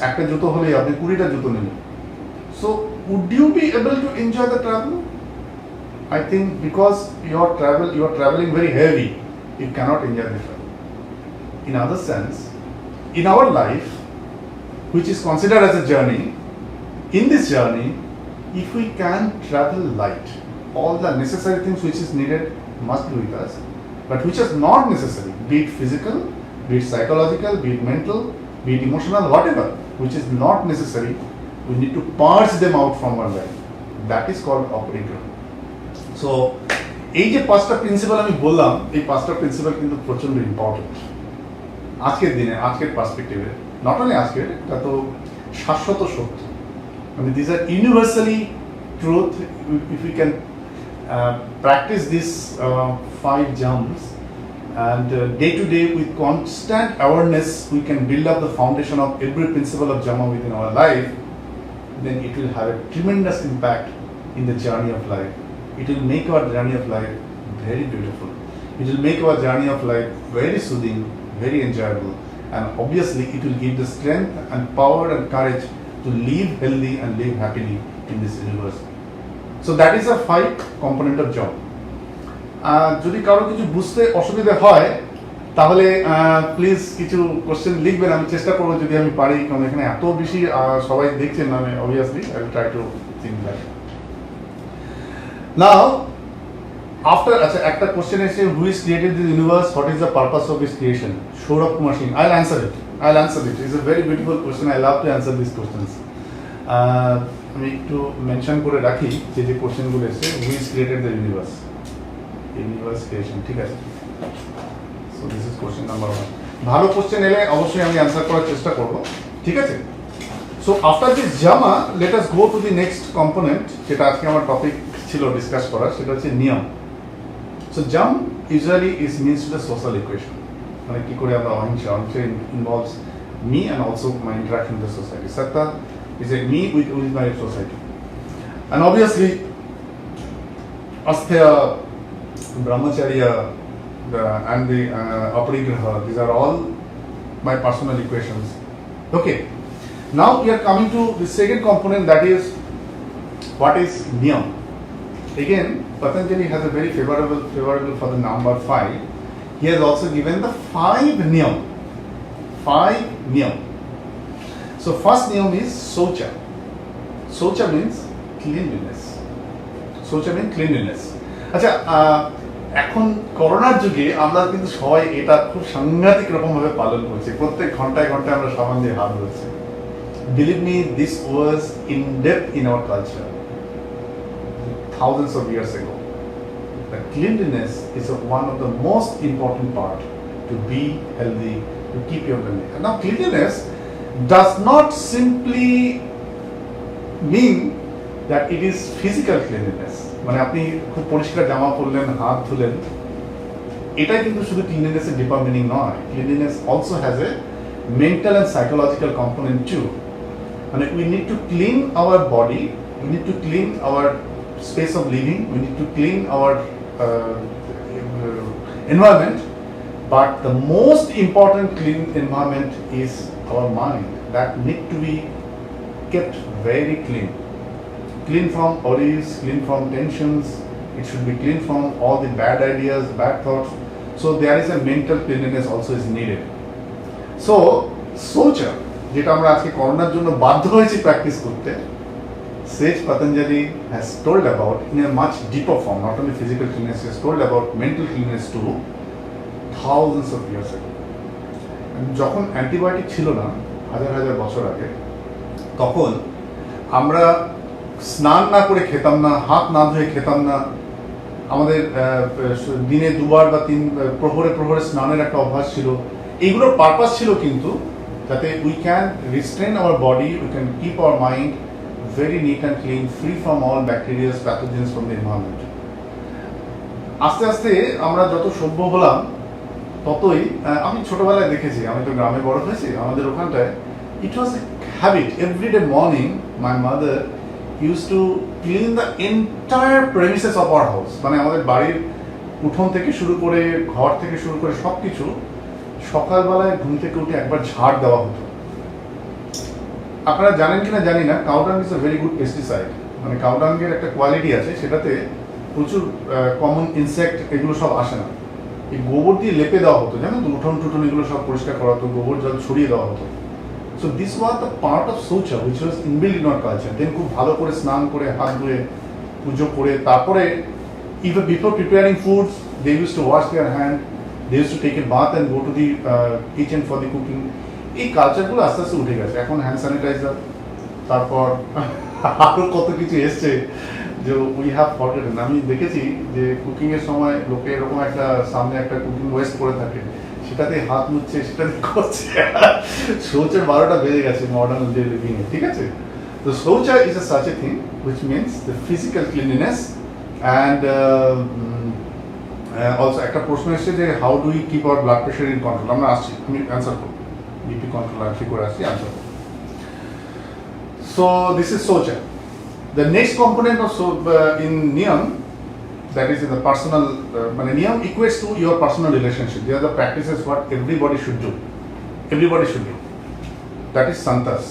একটা জুতো হলেই আপনি 20টা জুতো নিলেন। So would you be able to enjoy the travel? I think because you are traveling very heavy, you cannot enjoy the travel. In other sense, in our life, which is considered as a journey, in this journey, if we can travel light, all the necessary things which is needed must be with us, but which is not necessary, be it physical, be it psychological, be it mental, be it emotional, whatever, which is not necessary, we need to purge them out from our life. That is called aparigraha. So এই যে 5টা principal আমি বললাম, এই 5টা principal কিন্তু প্রচন্ড important আজকের দিনে, আজকের পার্সপেক্টিভে। নট অনলি আজকের, এটা তো শাশ্বত সত্য। I mean, these are universally truth. If we can practice these 5 jumps and day to day with constant awareness, we can build up the foundation of every principle of Jama within our life. Then it will have a tremendous impact in the journey of life. It will make our journey of life very beautiful. It will make our journey of life very soothing, very enjoyable, and obviously it will give the strength and power and courage to live healthy and live happily in this universe. So that is a 5 component of job. যদি কারো কিছু বুঝতে অসুবিধা হয় তাহলে please কিছু question লিখবেন, আমি চেষ্টা করবো যদি আমি পারি, কারণ এখানে এত বেশি সবাই দেখছেন, আমি obviously I will try to think that. Now after, আচ্ছা একটা কোশ্চেন এসে, who is created this universe, what is the purpose of this creation? Sourav Kumar Singh. I will answer it, it's a very beautiful question, I love to answer this questions. আমি একটু mention করে রাখি যে কোশ্চেনগুলো এসে, who is created the universe, universe creation, ঠিক আছে। So this is question number 1। ভালো কোশ্চেন এলে অবশ্যই আমি অ্যান্সার করার চেষ্টা করব, ঠিক আছে। সো আফটার দিস জামা let us go to the next component, যেটা আজকে আমার টপিক ছিল ডিসকাস করার, সেটা হচ্ছে নিয়ম। So jam usually is means to the social equation, মানে কি করে আমরা অহিংসা involves me and also my interaction with the society. সত্তা is a me with my society, and obviously Asthya, Brahmacharya, and the Aparigraha, these are all my personal equations. Okay, now we are coming to the second component, that is what is niyam. Again, Patanjali has a very favorable for the number 5. He has also given the 5 niyam. So first niyam is socha. Socha means cleanliness. আচ্ছা, এখন করোনার যুগে আমরা কিন্তু সবাই এটা খুব সাংঘাতিক রকম ভাবে পালন করছি, প্রত্যেক ঘন্টায় আমরা সাবান দিয়ে হাত ধুচ্ছি। Believe me, this was in depth in our culture thousands of years ago. The cleanliness is one of the most important part to be healthy, to keep your wellness. Now cleanliness does not simply mean that it is physical cleanliness, মানে আপনি খুব পরিষ্কার জামা পরলেন, হাত ধুলেন, এটাই কিন্তু শুধু ক্লিনলিনেসের ডিপার মিনিং নয়। Cleanliness also has a mental and psychological component too. মানে we need to clean our body, we need to clean our space of living, we need to clean our environment, but the most important clean environment is our mind, that need to be kept very clean. Clean from worries, clean from tensions, it should be clean from all the bad ideas, bad thoughts. So there is a mental cleanliness also is needed. So socha, যেটা আমরা আজকে করোনার জন্য বাধ্য হয়েছি practice করতে, Sage Patanjali has told about in a much deeper form, not only physical cleanliness, he has told about mental cleanliness too, thousands of years ago. যখন antibiotic ছিল না, হাজার বছর আগে, তখন আমরা স্নান না করে খেতাম না, হাত না ধুয়ে খেতাম না। আমাদের দিনে 2 বার বা 3 প্রহরে স্নানের একটা অভ্যাস ছিল। এইগুলোর পারপাস ছিল কিন্তু যাতে we can restrain our body, we can keep our mind very neat and clean, free from all bacteria, pathogens from the environment. আস্তে আস্তে আমরা যত সভ্য হলাম ততই, আমি ছোটবেলায় দেখেছি, আমি তো গ্রামে বড় হয়েছি, আমাদের ওখানটায় it was a habit. Every day morning my mother used to clean the entire premises of our house, মানে আমাদের বাড়ির উঠোন থেকে শুরু করে, ঘর থেকে শুরু করে সবকিছু সকালবেলায় ঘুম থেকে উঠে একবার ঝাড় দেওয়া হতো। আপনারা জানেন কিনা জানি না, cow dung is a very good pesticide. মানে কাউডাঙ্গের একটা কোয়ালিটি আছে, সেটাতে প্রচুর কমন ইনসেক্ট এগুলো সব আসে না। এই গোবর দিয়ে লেপে দেওয়া হতো, জানো তো, উঠোন টুঠোন এগুলো সব পরিষ্কার করা হতো, গোবর জল ছড়িয়ে দেওয়া হতো। So this was the part of সোচা which was inbuilt in our culture. Then খুব ভালো করে স্নান করে, হাত ধুয়ে, পুজো করে, তারপরে even before preparing foods they used to wash their hand, they used to take a bath and go to the kitchen for the cooking. এই কালচারগুলো আস্তে আস্তে উঠে গেছে। এখন হ্যান্ড স্যানিটাইজার, তারপর আরও কত কিছু এসছে যে উই হ্যাভ ফরগেটেন। আমি দেখেছি যে কুকিংয়ের সময় লোকে এরকম একটা সামনে একটা কুকিং ওয়েস্ট করে থাকে, সেটাতে হাত মুছছে, সেটাতে করছে। সোচের 12টা বেজে গেছে মডার্ন ডে লিভিংয়ে, ঠিক আছে। So Shaucha is such a thing which means the physical cleanliness and also একটা প্রশ্ন এসেছে যে how do we keep our blood pressure in control? আমরা আসছি, আমি অ্যান্সার করব, BP control আসছি করে আসছি অ্যান্সার করব. So this is Shaucha. The next component of in Niyam, that is in the personal, Niyam equates to your personal relationship. They are the practices what everybody should do. Everybody should do. That is Santas.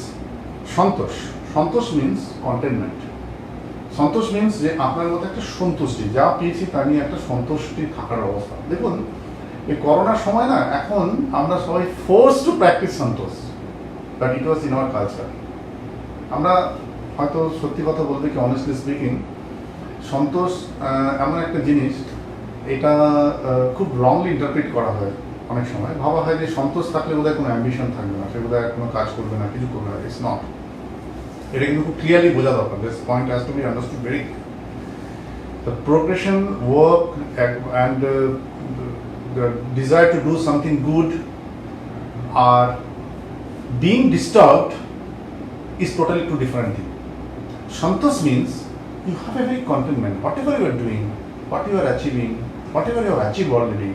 Santosh. Santosh means contentment. Santosh means যে আপনার মধ্যে একটা সন্তুষ্টি, যা পেয়েছি তা নিয়ে একটা সন্তুষ্টি থাকার অবস্থা. দেখুন এই করোনার সময় না, এখন আমরা সবাই force to practice Santosh, but it was in our culture. আমরা হয়তো সত্যি কথা বলতে কি অনেস্টলি স্পিকিং, সন্তোষ এমন একটা জিনিস, এটা খুব রংলি ইন্টারপ্রিট করা হয়. অনেক সময় ভাবা হয় যে সন্তোষ থাকলে বোধহয় কোনো অ্যাম্বিশন থাকবে না, সে বোধহয় কোনো কাজ করবে না, কিছু করবে না. It's not. এটা কিন্তু খুব ক্লিয়ারলি বোঝা দরকার. This point has to B understood very. The progression, work and the desire to do something good or being disturbed is totally two different things. Santosh means you have a very contentment. Whatever you are doing, what you are achieving, whatever you have achieved already,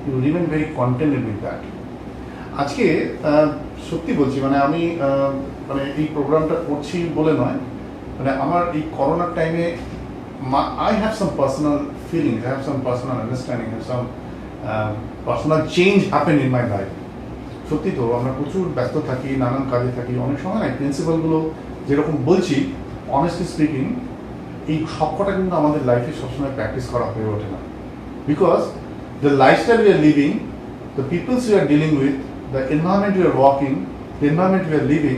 you remain very contented with that. আজকে সত্যি বলছি, আমি এই প্রোগ্রামটা করছি বলে নয়, আমার এই করোনার টাইমে I have some personal feelings, I have some personal understanding, I have some personal change happen in my life. সত্যি তো আমরা প্রচুর ব্যস্ত থাকি, নানান কাজে থাকি, অনেক সময় না প্রিন্সিপালগুলো যেরকম বলছি, অনেস্টলি স্পিকিং এই সবকটা কিন্তু আমাদের লাইফে সবসময় প্র্যাকটিস করা হয়ে ওঠে না. Because the lifestyle we are living, the peoples we are dealing with, the environment we are working, the environment we are living,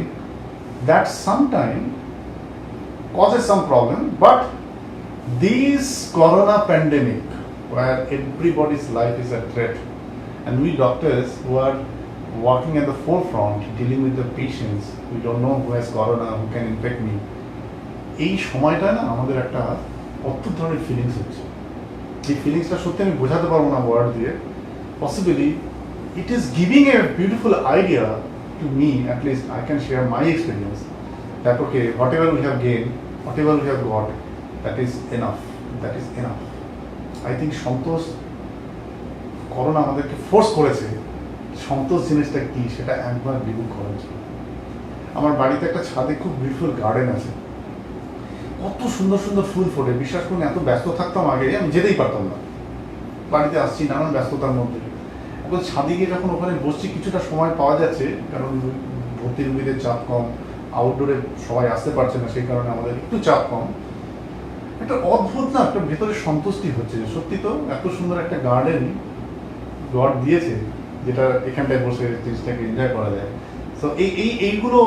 that sometime causes some problem. But this corona pandemic, where everybody's life is at threat, and we doctors who are working at the forefront dealing with the patients, we don't know who has corona, who can infect me. এই সময়টা না আমাদের একটা অদ্ভুত ধরনের feelings হচ্ছে. এই ফিলিংসটা সত্যি আমি বোঝাতে পারবো না ওয়ার্ড দিয়ে. Possibly it is giving a beautiful idea to me, at least I can share my experience that okay, what ever we have gain, what ever we have got, that is enough, that is enough. I think Santosh, corona আমাদেরকে force করেছে সন্তোষ জিনিসটা কি সেটা একবার review করার জন্য. আমার বাড়িতে একটা ছাদে খুব বিউটিফুল গার্ডেন আছে, কত সুন্দর সুন্দর ফুল ফোটে. বিশ্বাস করুন, এত ব্যস্ত থাকতাম আগে, আমি যেতেই পারতাম না. বাড়িতে আসছি নানান ব্যস্ততার মধ্যে, এখন ছাদে গিয়ে যখন ওখানে বসছি কিছুটা সময় পাওয়া যাচ্ছে, কারণ ভর্তি রুগীদের চাপ কম, আউটডোরে সবাই আসতে পারছে না, সেই কারণে আমাদের একটু চাপ কম. একটা অদ্ভুত না একটা ভেতরে সন্তুষ্টি হচ্ছে যে সত্যি তো এত সুন্দর একটা গার্ডেন গড দিয়েছে, যেটা এখানটায় বসে জিনিসটাকে এনজয় করা যায়. সো এইগুলো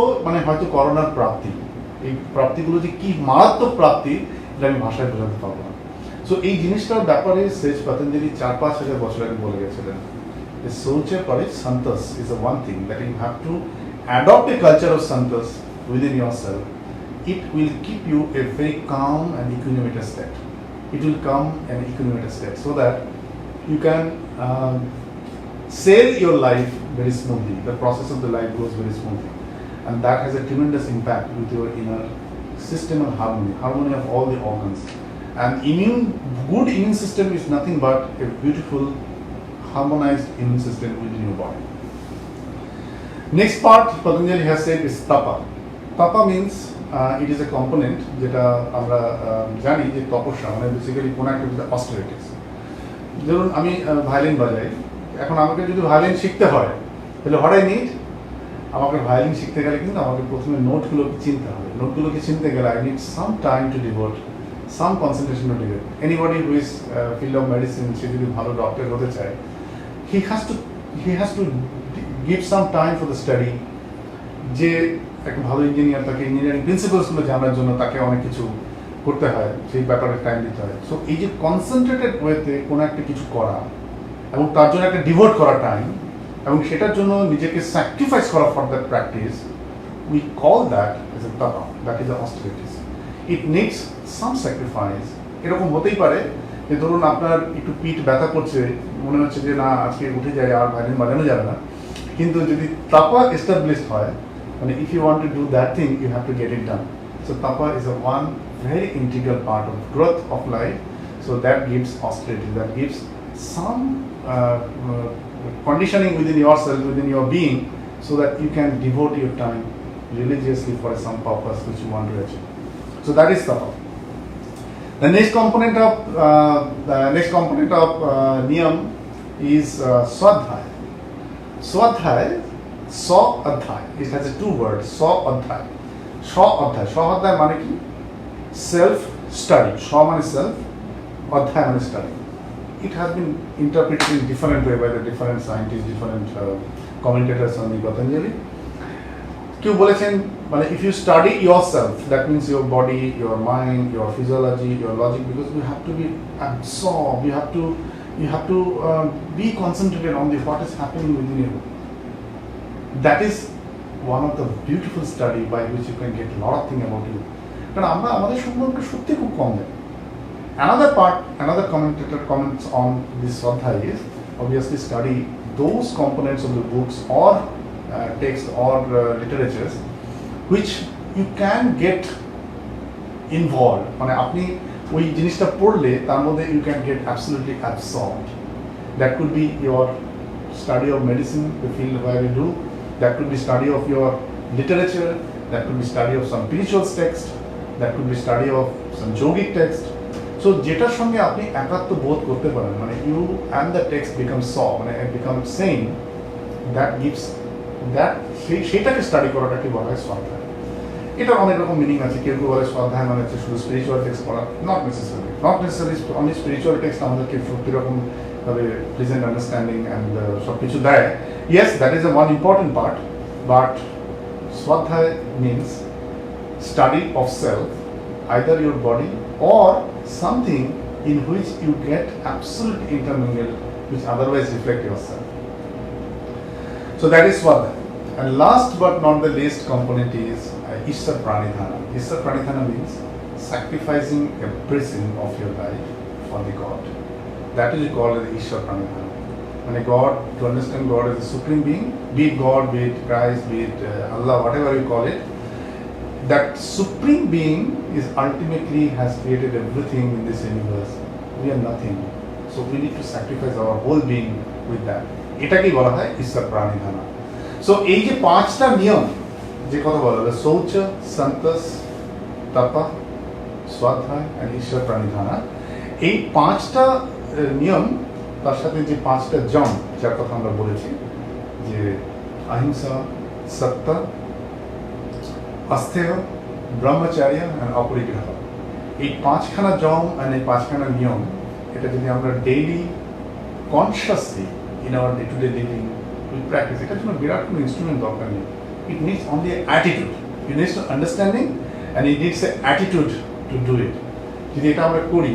হয়তো করোনার প্রাপ্তি, এই প্রাপ্তিগুলো যে কি মারাত্মক প্রাপ্তি এটা আমি ভাষায় বোঝাতে পারবো না. সো এই জিনিসটার ব্যাপারে সেজ পতঞ্জলি 4-5 হাজার বছর আগে বলে গেছিলেন. The soldier college santas is a one thing that you have to adopt a culture of santas within yourself. It will keep you a very calm and equanimous state. It will come an equanimous state so that you can sail your life very smoothly. The process of the life goes very smoothly, and that has a tremendous impact with your inner system and harmony of all the organs. And good immune system is nothing but a beautiful harmonized immune system within your body. Next part Patanjali has said is tapa. Tapa means it is a component যেটা আমরা জানি যে তপস্যা, basically কোন একটা অস্টেরিটিস. ধরুন আমি violin বাজাই, এখন আমাকে যদি ভায়োলিন শিখতে হয় তাহলে হোয়াট আই নিড, আমাকে ভায়োলিন শিখতে গেলে কিন্তু আমাকে প্রথমে নোটগুলোকে চিনতে হবে. নোটগুলোকে চিনতে গেলে I need some time to devote, some concentration to devote. Anybody who is field of medicine, সে যদি ভালো ডক্টর হতে চায়, he has to give some time for the study. যে একটা ভালো ইঞ্জিনিয়ার, তাকে ইঞ্জিনিয়ারিং প্রিন্সিপালসগুলো জানার জন্য তাকে অনেক কিছু করতে হয়, সেই ব্যাপারে টাইম দিতে হয়. সো এই যে কনসেন্ট্রেটেড ওয়েতে কোনো একটা কিছু করা এবং তার জন্য একটা ডিভোট করা টাইম, এবং সেটার জন্য নিজেকে স্যাক্রিফাইস করা for that practice, we call that as a তাপা, that is a austerities. It needs some sacrifice. এরকম হতেই পারে যে ধরুন আপনার একটু পিঠ ব্যথা করছে, মনে হচ্ছে যে না আজকে উঠে যায় আর ভায়োলিন বাজানো যাবে না, কিন্তু যদি তাপা এস্টাবলিশড হয়, if you want to do that thing you have to get it done. So tapa is a one very integral part of growth of life. So that gives austerity, that gives some conditioning within yourself, within your being, so that you can devote your time religiously for some purpose which you want to achieve. So that is tapa. The next component of niyam is swadhyay. Swadhyay, swadhyay. It has two words, swadhyay. Swadhyay. Swadhyay মানে কি? Self study. Swa মানে self, adhyay মানে study. It has been interpreted in different way by the different scientists, different commentators on the Patanjali. কেউ বলেছেন মানে if you study yourself, that means your body, your mind, your physiology, your logic, because you have to be absorbed, you have to be concentrated on what is happening within you. That is one of the beautiful study by which you can get a lot of things about you. কারণ আমরা আমাদের সম্পর্কে সত্যি খুব কম জানি. Another commentator comments on this Swadhyay is obviously study those components of the books or text or literatures which you can get involved. মানে আপনি ওই জিনিসটা পড়লে তার মধ্যে you can get absolutely absorbed. That could be your study of medicine, the field where you do. That could be study of your literature. That could be study of some spiritual text. That could be study of some yogic text. So যেটার সঙ্গে আপনি একাত্ম বোধ করতে পারেন, মানে you and the text become saw, মানে become same, that gives that সেটাকে স্টাডি করাটাকে বলা হয় স্বাধ্যায়। এটার অনেক রকম মিনিং আছে। কেউ কেউ বলে স্বাধ্যায় মানে হচ্ছে শুধু স্পিরিচুয়াল টেক্সট পড়া, not necessary only spiritual text আমাদেরকে সত্যি রকম ভাবে প্রেজেন্ট আন্ডারস্ট্যান্ডিং অ্যান্ড সব কিছু দেয়। Yes, that is a one important part, but স্বাধ্যায় means study of self, either your body or something in which you get absolute intermingled, which otherwise reflect yourself. So that is Swadhyay. And last but not the least component is Ishwar Pranidhana. Ishwar Pranidhana means sacrificing everything of your life for the God. That is called as Ishwar Pranidhana. When a God, to understand God as a supreme being, be it God, be it Christ, be it Allah, whatever you call it, that supreme being is ultimately has created everything in this universe. We are nothing. So we need to sacrifice our whole being with that. এটাকেই বলা হয় ঈশ্বর প্রাণিধানা। So এই যে পাঁচটা নিয়ম যে কথা বলা হলো, শৌচ, সন্তোষ, তপা, স্বাধ্যায় এন্ড ঈশ্বর প্রাণিধানা, এই পাঁচটা নিয়ম তার সাথে যে পাঁচটা জম যার কথা আমরা বলেছি, যে অহিংসা, সত্য, আস্থেয়, ব্রহ্মচার্য এন্ড অপরিগ্রহ, এই পাঁচখানা জম আর এই পাঁচখানা নিয়ম, এটা যদি আমরা daily consciously in our day-to-day living we practice, এটার জন্য বিরাট কোনো ইনস্ট্রুমেন্ট দরকার নেই। It needs only attitude, it needs to understanding and it needs a attitude to do it. যদি এটা আমরা করি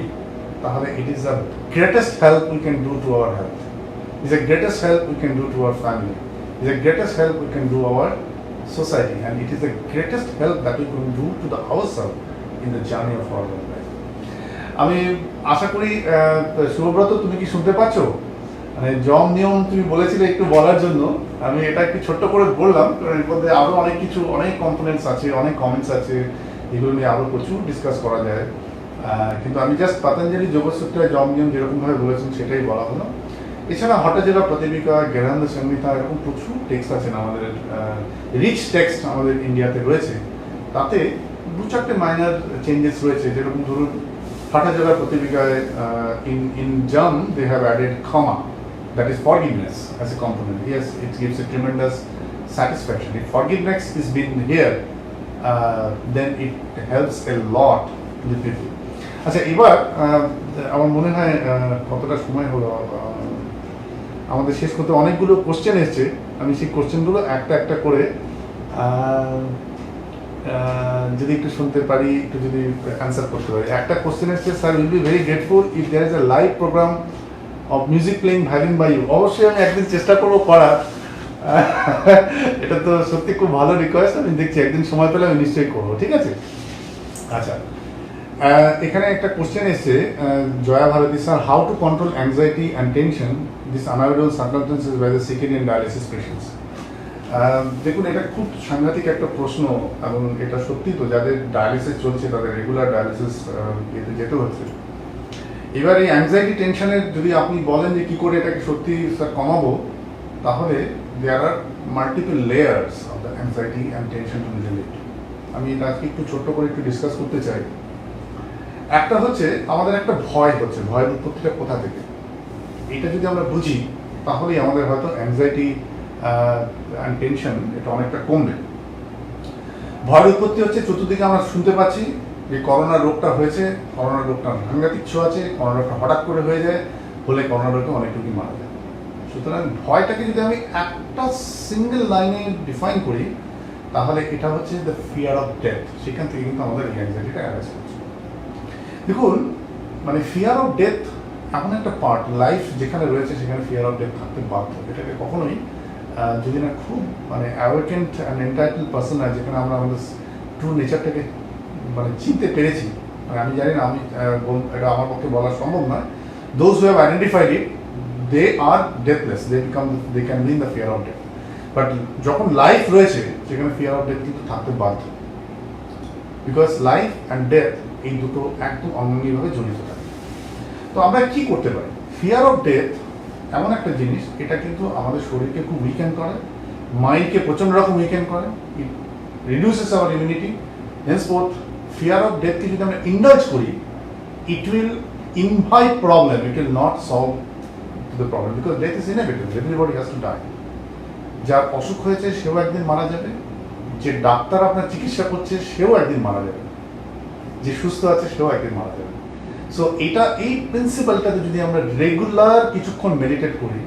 তাহলে it is the greatest help we can do to our health, it is the greatest help we can do to our family, it is the greatest help we can do our society, and it is the greatest help that we can do to the ourselves in the journey of our life. আমি আশা করি শুভব্রত তুমি কি শুনতে পাচ্ছ? মানে জম নিয়ম তুমি বলেছিলে একটু বলার জন্য, আমি এটা একটু ছোট্ট করে বললাম, কারণ এর মধ্যে আরো অনেক কিছু, অনেক কম্পোনেন্টস আছে, অনেক কমেন্টস আছে, এগুলো নিয়ে আরো প্রচুর ডিসকাস করা যায়। কিন্তু আমি জাস্ট পতঞ্জলি যোগসূত্রে জম নিয়ম যেরকম ভাবে বলেছেন সেটাই বলা হলো। এছাড়া হঠযোগা প্রদীপিকা, গেদান্ত সংহিতা, এরকম প্রচুর টেক্সট আছেন আমাদের, রিচ টেক্সট আমাদের ইন্ডিয়াতে রয়েছে। তাতে দু চারটে মাইনার চেঞ্জেস রয়েছে, যেরকম ধরুন হঠযোগা প্রদীপিকায় in jam they have added ক্ষমা, that is forgiveness as a component. Yes, it gives a tremendous satisfaction. If forgiveness is been here, then it helps a lot to the people. আচ্ছা, এবার আমার মনে হয় কতটা সময় হলো, আমাদের শেষ করতে অনেকগুলো কোশ্চেন এসছে, আমি সেই কোশ্চেনগুলো একটা একটা করে যদি একটু শুনতে পারি, একটু যদি অ্যান্সার করতে পারি। একটা কোশ্চেন এসছে, sir will be very grateful if there is a live programme of music playing violin by you. অবশ্যই আমি একদিন চেষ্টা করবো করার, এটা তো সত্যি খুব ভালো রিকোয়েস্ট, আমি দেখছি একদিন সময় পেলে আমি নিশ্চয়ই করবো, ঠিক আছে? আচ্ছা, এখানে একটা কোশ্চেন এসছে Jaya Bharati, sir how to control anxiety and tension this unavoidable circumstances by the CKD and dialysis patients. দেখুন, এটা খুব সাংঘাতিক একটা প্রশ্ন, এবং এটা সত্যি তো, যাদের ডায়ালিসিস চলছে তাদের রেগুলার ডায়ালিসিস যেতে হচ্ছে। এবার এই অ্যাংজাইটি টেনশনের যদি আপনি বলেন যে কী করে এটাকে সত্যি স্যার কমাবো, তাহলে there are multiple layers of the anxiety and tension to relate. আমি এটা আজকে একটু ছোট্ট করে একটু ডিসকাস করতে চাই। একটা হচ্ছে আমাদের একটা ভয় হচ্ছে, ভয়ের উৎপত্তিটা কোথা থেকে, এটা যদি আমরা বুঝি তাহলেই আমাদের হয়তো অ্যাংজাইটি অ্যান্ড টেনশন এটা অনেকটা কমবে। ভয়ের উৎপত্তি হচ্ছে চতুর্দিকে আমরা শুনতে পাচ্ছি যে করোনা রোগটা হয়েছে, করোনা রোগটা সাংঘাতিক ছোঁয়া আছে, করোনা রোগটা হঠাৎ করে হয়ে যায়, হলে করোনা রোগে অনেক রোগী মারা যায়। সুতরাং ভয়টাকে যদি আমি একটা সিঙ্গেল লাইনে ডিফাইন করি, তাহলে এটা হচ্ছে দ্য ফিয়ার অফ ডেথ। সেখান থেকে কিন্তু আমাদের এই অ্যাংজাইটিটা অ্যারাইজ করছে। দেখুন, মানে ফিয়ার অফ ডেথ এমন একটা পার্ট, লাইফ যেখানে রয়েছে সেখানে ফিয়ার অফ ডেথ থাকতে বাধ্য। এটাকে কখনোই যদি না খুব মানে অ্যাওয়েকেন্ড অ্যান্ড এন্টাইটেল পার্সন হয়, যেখানে আমরা আমাদের ট্রু নেচারটাকে মানে চিনতে পেরেছি, মানে আমি জানি না, আমি এটা আমার পক্ষে বলা সম্ভব নয়। Those who have identified it, they are deathless, they can win the fear of death. But যখন লাইফ রয়েছে সেখানে ফিয়ার অফ ডেথ কিন্তু থাকতে বাধ্য, বিকজ লাইফ অ্যান্ড ডেথ এই দুটো একদম অঙ্গাঙ্গিভাবে জড়িত থাকে। তো আমরা কি করতে পারি? ফিয়ার অফ ডেথ এমন একটা জিনিস, এটা কিন্তু আমাদের শরীরকে খুব উইকেন্ড করে, মাইন্ডকে প্রচণ্ড রকম উইকেন্ড করে, it reduces our immunity. Henceforth fear of ডেথকে যদি আমরা ইন্ডালজ করি, it will invite problem, it will not solve the problem, because death is inevitable, everybody has to die. যার অসুখ হয়েছে সেও একদিন মারা যাবে, যে ডাক্তার আপনার চিকিৎসা করছে সেও একদিন মারা যাবে, যে সুস্থ আছে সেও একদিন মারা যাবে। সো এই প্রিন্সিপালটাতে যদি আমরা রেগুলার কিছুক্ষণ মেডিটেট করি,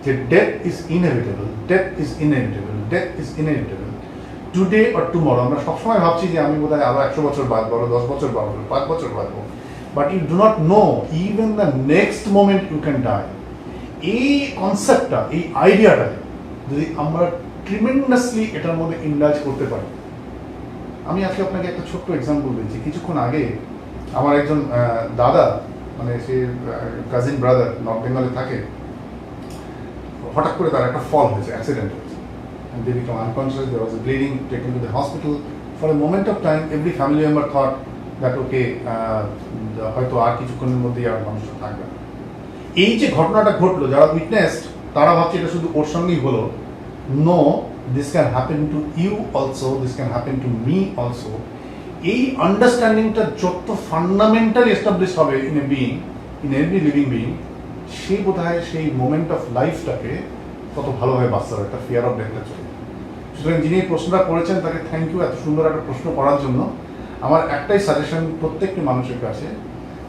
যে death is inevitable, death is inevitable, death is inevitable, today or tomorrow. আমরা সবসময় ভাবছি যে আমি বোধহয় আরো 100 বছর বাঁচবো, আরো 10 বছর বাঁচবো, 5 বছর বাঁচবো, but you do not know even the next moment you can die. এই কনসেপ্টটা, এই আইডিয়াটা যদি আমরা ট্রিমেন্ডাসলি এটার মধ্যে ইন্ডালজ করতে পারি। আমি আজকে আপনাকে একটা ছোট্ট এক্সাম্পল দিচ্ছি। কিছুক্ষণ আগে আমার একজন দাদা, মানে সে কাজিন ব্রাদার, নর্থ বেঙ্গলে থাকে, হঠাৎ করে তার একটা ফল হয়েছে, অ্যাক্সিডেন্ট হয়েছে, and they become unconscious, there was a bleeding, taken to the hospital. For a moment of time every family member thought that okay, হয়তো আর কিছুক্ষণের মধ্যেই আর মানুষটা থাকবে না। এই যে ঘটনাটা ঘটলো, যারা উইটনেসড তারা ভাবছে এটা শুধু ওর সঙ্গেই হলো। No, this can happen to you also, this can happen to me also. এই আন্ডারস্ট্যান্ডিংটা যত ফান্ডামেন্টালি এস্টাবলিশ হবে in a being, in every living being, সে বোধহয় সেই মোমেন্ট অফ লাইফটাকে কত ভালোভাবে বাঁচতে হবে, একটা ফিয়ার অফ ডেথটা চলে। সুতরাং যিনি এই প্রশ্নটা করেছেন তাকে থ্যাংক ইউ এত সুন্দর একটা প্রশ্ন করার জন্য। আমার একটাই সাজেশন প্রত্যেকটি মানুষের কাছে,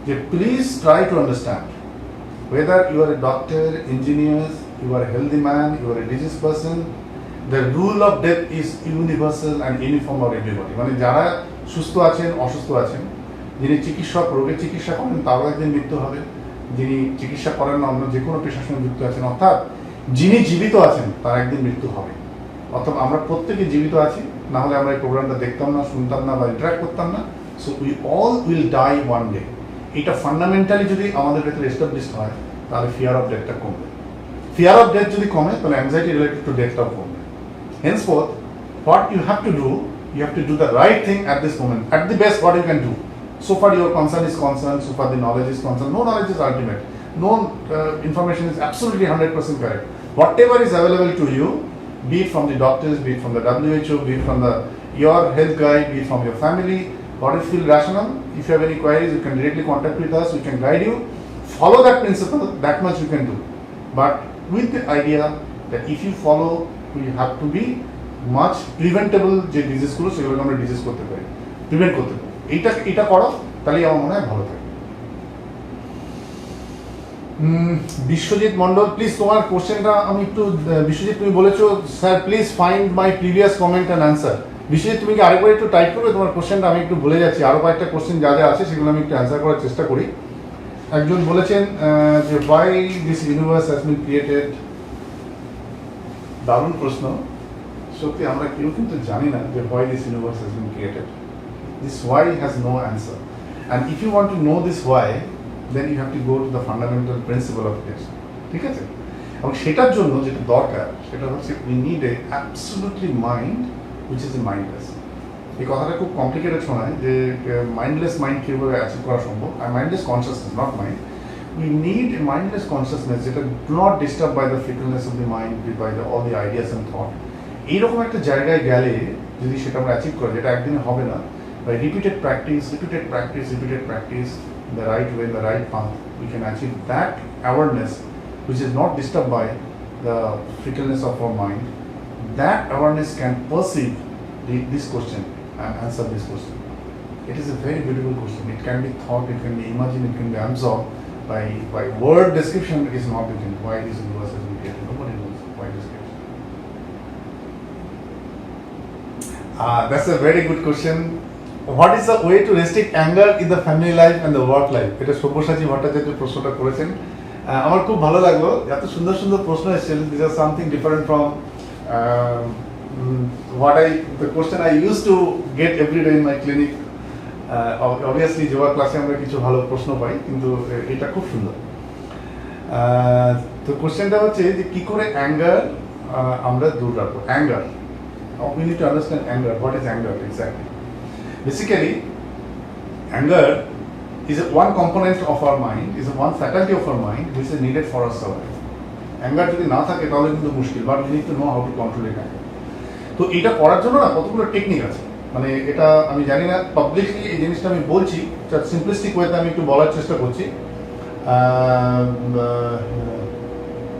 যে please try to understand whether you are a doctor, engineer, you are a healthy man, you are a diseased person, the rule of death is universal and uniform for everybody. মানে যারা সুস্থ আছেন, অসুস্থ আছেন, যিনি চিকিৎসক, রোগের চিকিৎসা করেন তারও একদিন মৃত্যু হবে, যিনি চিকিৎসা করেন না অন্য যে কোনো পেশার সঙ্গে যুক্ত আছেন, অর্থাৎ যিনি জীবিত আছেন তার একদিন মৃত্যু হবে। অর্থাৎ আমরা প্রত্যেকে জীবিত আছি, না হলে আমরা এই প্রোগ্রামটা দেখতাম না, শুনতাম না বা ইন্টারাক্ট করতাম না। So we all will die one day. এটা ফান্ডামেন্টালি যদি আমাদের ভেতরে এস্টাবলিশ হয়, তাহলে ফিয়ার অফ ডেথটা কমবে। ফিয়ার অফ ডেথ যদি কমে, তাহলে অ্যাংজাইটি রিলেটেড টু ডেথটাও কমবে। Henceforth, what you have to do the right thing at this moment, at the best what you can do. So far your concern is concerned, so far the knowledge is concerned. No knowledge is ultimate. No information is absolutely 100% correct. Whatever is available to you, be it from the doctors, be it from the WHO, be it from your health guide, be it from your family, what you feel rational. If you have any queries, you can directly contact with us, we can guide you. Follow that principle, that much you can do. But with the idea that if you follow, we have to be much preventable যে ডিজিজগুলো, সেগুলোকে আমরা disease করতে পারি, prevent করতে পারি। এইটা করো, তাহলেই আমার মনে হয় ভালো থাকে। বিশ্বজিৎ মন্ডল, প্লিজ তোমার কোশ্চেনটা আমি একটু, বিশ্বজিৎ তুমি বলেছো sir please find my previous comment and answer. Biswajit তুমি কি আরেকবার একটু টাইপ করবে তোমার কোশ্চেনটা? আমি একটু ভুলে যাচ্ছি, আরও কয়েকটা কোশ্চেন যা যা আছে সেগুলো আমি একটু অ্যান্সার করার চেষ্টা করি। একজন বলেছেন যে why this universe has been created। দারুণ প্রশ্ন। সত্যি আমরা কেউ কিন্তু জানি না যে why this universe has been created. This why has no answer. And if you want to know this why, then you have to go to the fundamental principle of creation. ঠিক আছে? এবং সেটার জন্য যেটা দরকার সেটা হচ্ছে we need a absolutely mind which is A mindless. এই কথাটা খুব কমপ্লিকেটেড শোনায় যে মাইন্ডলেস মাইন্ড কীভাবে অ্যাচিভ করা সম্ভব, আর mindless consciousness, not mind. We need a mindless consciousness যেটা do not disturb by the fickleness of the mind, by all the ideas and thought. এইরকম একটা জায়গায় গেলে যদি সেটা আমরা অ্যাচিভ করি, যেটা একদিনে হবে না, by repeated practice, in the right way, in the right path, we can achieve that awareness which is not disturbed by the fickleness of our mind. That awareness can perceive this question and answer this question. It is a very beautiful question. It can be thought, it can be imagined, it can be absorbed. By word description is not written. Why this universe is created? Nobody knows why this creation. That's a very good question. What is the way to restrict anger in the family life and the work life? এটা সব্যসাচী ভট্টাচার্য প্রশ্নটা করেছেন। আমার খুব ভালো লাগলো, এত সুন্দর সুন্দর প্রশ্ন এসেছিল। These are something different from the question I used to get every day in my clinic. Obviously yoga ক্লাসে আমরা কিছু ভালো প্রশ্ন পাই, কিন্তু এটা খুব সুন্দর। তো কোশ্চেনটা হচ্ছে যে কি করে অ্যাঙ্গার আমরা দূর রাখবো। Anger, we need to understand anger. What is anger exactly? Basically, anger is one component of our mind, is one faculty of our mind which is needed for our survival. Anger যদি না থাকে তাহলে কিন্তু মুশকিল, but we need to know how to control it. তো এটা করার জন্য না কতগুলো টেকনিক আছে, মানে এটা আমি জানি না পাবলিকলি এই জিনিসটা আমি বলছি, সিম্পলিস্টিক ওয়েতে আমি একটু বলার চেষ্টা করছি।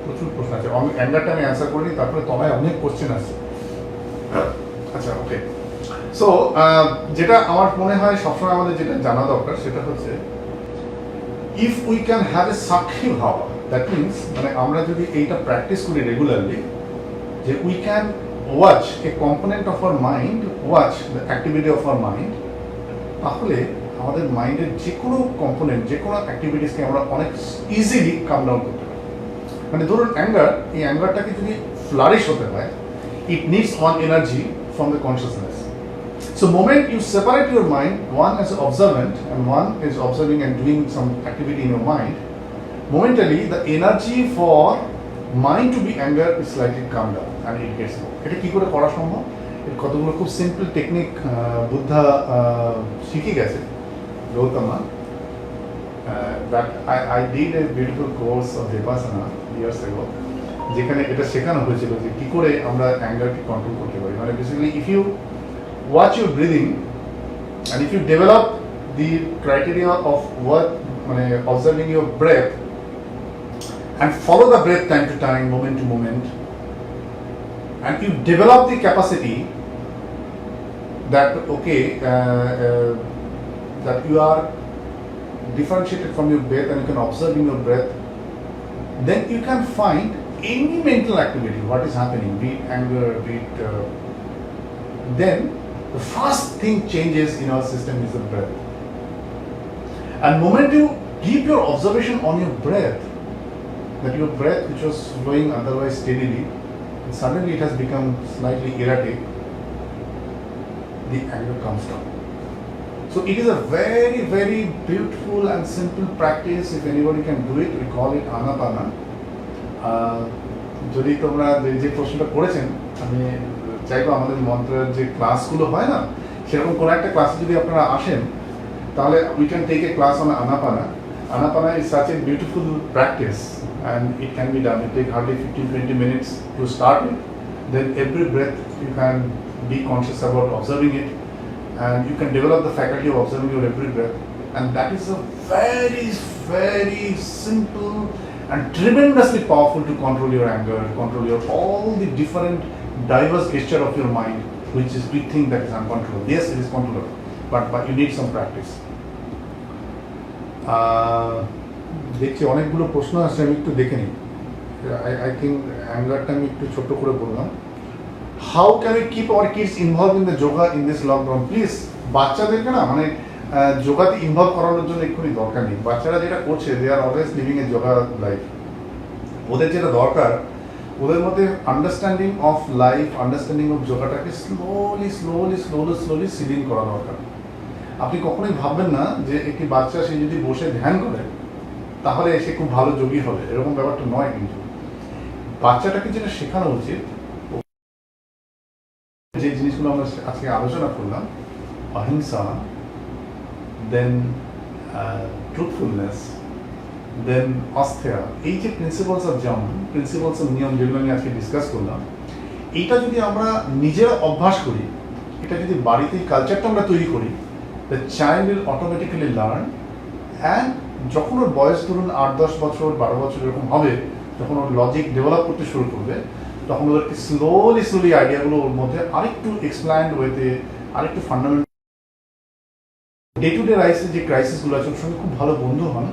প্রচুর প্রশ্ন আছে, অ্যাঙ্গারটা আমি অ্যান্সার করিনি, তারপরে তোমায় অনেক কোশ্চেন আছে। আচ্ছা, ওকে। সো যেটা আমার মনে হয় সবসময় আমাদের যেটা জানা দরকার সেটা হচ্ছে if we can have a সাক্ষী ভাবা, দ্যাট মিনস মানে আমরা যদি এইটা প্র্যাকটিস করি রেগুলারলি, যে we can watch a component of our mind, watch the activity of our mind, তাহলে আমাদের মাইন্ডের যে কোনো কম্পোনেন্ট, যে কোনো অ্যাক্টিভিটিসকে আমরা অনেক ইজিলি কাম ডাউন করতে পারি। মানে ধরুন অ্যাঙ্গার, এই অ্যাঙ্গারটাকে যদি ফ্লারিশ হতে হয়, it needs one energy from the consciousness. So moment you separate your mind, one as observant and one is observing and doing some activity in your mind, momentarily the energy for mind to be anger is slightly calm down and it gets low. এটা কি করে করা সম্ভব? এর কতগুলো খুব simple technique Buddha শিখে গেছে Gotama. that I did a beautiful course of Vipassana years ago, যেখানে এটা শেখানো হয়েছিল যে কি করে আমরা অ্যাঙ্গারকে কন্ট্রোল করতে পারি। মানে basically if you watch your breathing and if you develop the criteria of what মানে observing your breath and follow the breath time to time, moment to moment, and you develop the capacity that that you are differentiated from your breath and you can observe in your breath, then you can find any mental activity, what is happening, be it anger, be it then the first thing changes in our system is the breath. And moment you keep your observation on your breath, that your breath which was flowing otherwise steadily, and suddenly it has become slightly erratic, the anger comes down. So it is a very, very beautiful and simple practice. If anybody can do it, we call it Anapana. যদি তোমরা যে প্রশ্নটা করেছেন, আমি চাইবো আমাদের মন্ত্রের যে ক্লাসগুলো হয় না, সেরকম কোনো একটা ক্লাসে যদি আপনারা আসেন, তাহলে we can take a class on Anapana. Anapana is such a beautiful practice and it can be done. It takes hardly 15-20 minutes to start with. Then every breath you can be conscious about observing it, and you can develop the faculty of observing your every breath. And that is a very, very simple and tremendously powerful to control your anger, control your all the different diverse gesture of your mind, which is we think that is uncontrollable. Yes, it is controllable, but you need some practice. দেখছি অনেকগুলো প্রশ্ন আছে, আমি একটু দেখে নিই। I think অ্যাঙ্গারটা আমি একটু ছোট্ট করে বললাম। How can we keep our kids involve in the yoga in this lockdown? Please বাচ্চাদেরকে না মানে যোগাতে ইনভলভ করানোর জন্য এক্ষুনি দরকার নেই। বাচ্চারা যেটা করছে, they are always living a yoga life. ওদের যেটা দরকার, ওদের মধ্যে understanding of life, understanding of যোগাটাকে স্লোলি সিলিং করা দরকার। আপনি কখনোই ভাববেন না যে একটি বাচ্চা সে যদি বসে ধ্যান করে তাহলে সে খুব ভালো যোগী হবে, এরকম ব্যাপারটা নয়। কিন্তু বাচ্চাটাকে যেটা শেখানো উচিত, যে জিনিসগুলো আমরা আজকে আলোচনা করলাম, অহিংসা, দেন ট্রুথফুলনেস, দেন অস্থেয়া, এই যে principles of jam, principles of নিয়ম যেগুলো আমি আজকে ডিসকাস করলাম, এইটা যদি আমরা নিজেরা অভ্যাস করি, এটা যদি বাড়িতেই কালচারটা আমরা তৈরি করি, the child will automatically learn. And যখন ওর বয়স ধরুন 8-10 বছর 12 বছর এরকম হবে, যখন ওর লজিক ডেভেলপ করতে শুরু করবে, তখন ওদেরকে স্লোলি আইডিয়াগুলো ওর মধ্যে আরেকটু এক্সপ্ল্যান্ড ওয়েতে, আরেকটু ফান্ডামেন্টাল ডে টু ডে লাইফে যে ক্রাইসিসগুলো আছে ওর সঙ্গে খুব ভালো বন্ধু হন।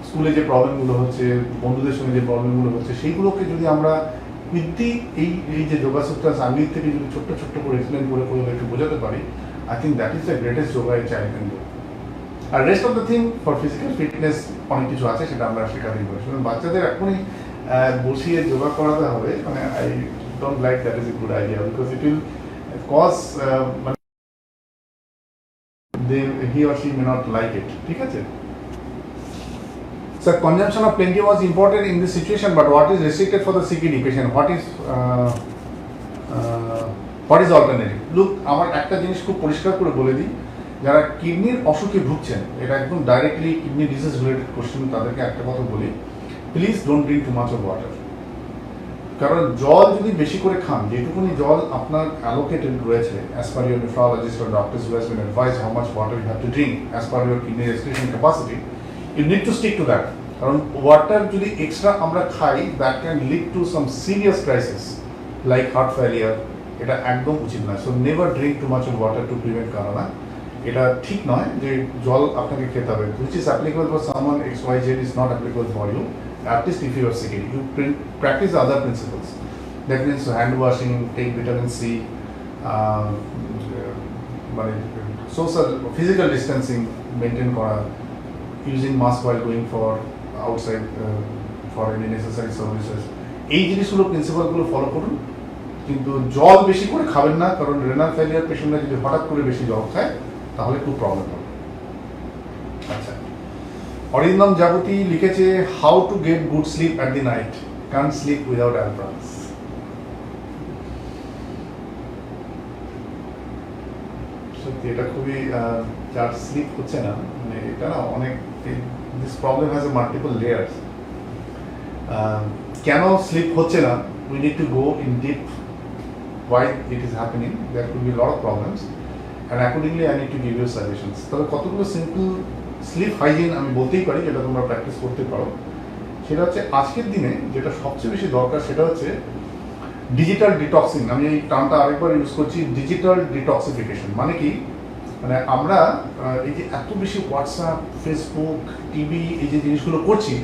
স্কুলে যে প্রবলেমগুলো হচ্ছে, বন্ধুদের সঙ্গে যে প্রবলেমগুলো হচ্ছে, সেইগুলোকে যদি আমরা উইথি এই যে যোগাসূত্রা সাংগীত থেকে যদি ছোট্ট করে এক্সপ্লেন করে একটু বোঝাতে পারি, I think that is the greatest yoga a child can do. আর rest of the thing for physical fitness অনেক কিছু আছে, সেটা আমরা শেখাতেই পারি। সুতরাং বাচ্চাদের এখনই বসিয়ে যোগা করাতে হবে, মানে I don't like that is a good idea, because it will cause he or she may not like it. ঠিক আছে? So consumption of plenty was important in this situation, but what is restricted for the CKD patient? What is alternative? Look, আমার একটা জিনিস খুব পরিষ্কার করে বলে দিই, যারা কিডনির অসুখে ভুগছেন, এটা একদম directly kidney disease related question, তাদেরকে একটা কথা বলি, please don't drink too much of water. কারণ জল যদি বেশি করে খান, যেটুকুনি জল আপনার অ্যালোকেটেড রয়েছে as per your nephrologist or doctors who has been advice how much water you have to drink as per your kidney excretion capacity, you need to stick to that. কারণ ওয়াটার যদি extra আমরা খাই, that can lead to some serious crisis like heart failure. এটা একদম উচিত নয়। So never drink too much of water to prevent corona. এটা ঠিক নয় যে জল আপনাকে খেতে হবে, which is applicable for someone XYZ is not applicable for you, at least if you are sick. You practice other principles. That means hand washing, take vitamin C, social physical distancing maintain kora, using mask while going for outside for any necessary services. এই জিনিসগুলো প্রিন্সিপালগুলো follow করুন, কিন্তু জল বেশি করে খাবেন না, কারণ রেনাল ফেলিয়ার পেশেন্টরা যদি হঠাৎ করে বেশি জল খায় তাহলে খুব প্রবলেম হবে। আচ্ছা, অরিন্দম জাগতি লিখেছে, how to get good sleep at the night, can't sleep without Alprax. সত্যি এটা খুবই, যার স্লিপ হচ্ছে না, মানে এটা না অনেক, this problem has a multiple layers. কেন স্লিপ হচ্ছে না, we need to go in deep why it is happening. There could be a lot of problems, and accordingly I need to give you suggestions. তবে কতগুলো simple sleep hygiene আমি বলতেই পারি, যেটা তোমরা প্র্যাকটিস করতে পারো। সেটা হচ্ছে আজকের দিনে যেটা সবচেয়ে বেশি দরকার, সেটা হচ্ছে ডিজিটাল ডিটক্সিং। আমি এই টার্মটা আরেকবার ইউজ করছি, ডিজিটাল ডিটক্সিফিকেশন। মানে কি, মানে আমরা এই যে এত বেশি হোয়াটসঅ্যাপ, ফেসবুক, টিভি, এই যে জিনিসগুলো করছি,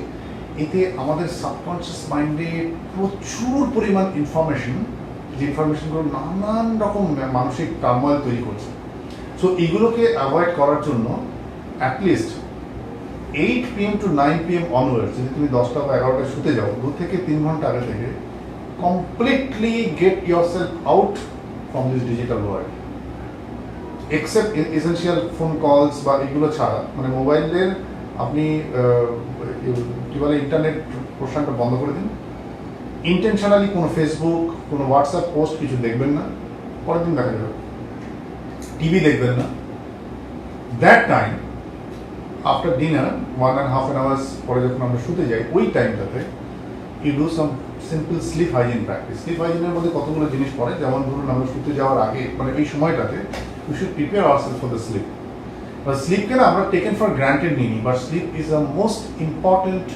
এতে আমাদের সাবকনশিয়াস মাইন্ডে প্রচুর পরিমাণ ইনফরমেশন, যে ইনফরমেশনগুলো নানান রকম মানসিক টার্মোয়েল তৈরি করছে। সো এইগুলোকে অ্যাভয়েড করার জন্য at least 8 PM to 9 PM onwards, যদি তুমি 10টা বা 11টায় শুতে যাও, 2 থেকে 3 ঘন্টা আগে থেকে completely get yourself out from this digital world, except essential phone calls বা এগুলো ছাড়া। মানে মোবাইলের আপনি কী বলে ইন্টারনেট পোর্শনটা বন্ধ করে দিন। ইন্টেনশনালি কোনো ফেসবুক, কোনো হোয়াটসঅ্যাপ পোস্ট কিছু দেখবেন না, পরের দিন দেখা যাবে। টিভি দেখবেন না। That time after dinner 1.5 hours পরে যখন আমরা শুতে যাই, ওই টাইমটাতে you do some simple sleep hygiene practice. Sleep হাইজিনের মধ্যে কতগুলো জিনিস পড়ে, যেমন ধরুন আমরা শুতে যাওয়ার আগে, মানে এই সময়টাতে we should prepare ourself for the sleep. স্লিপকে না আমরা টেকেন ফর গ্রান্টেড নিই, but sleep is the most important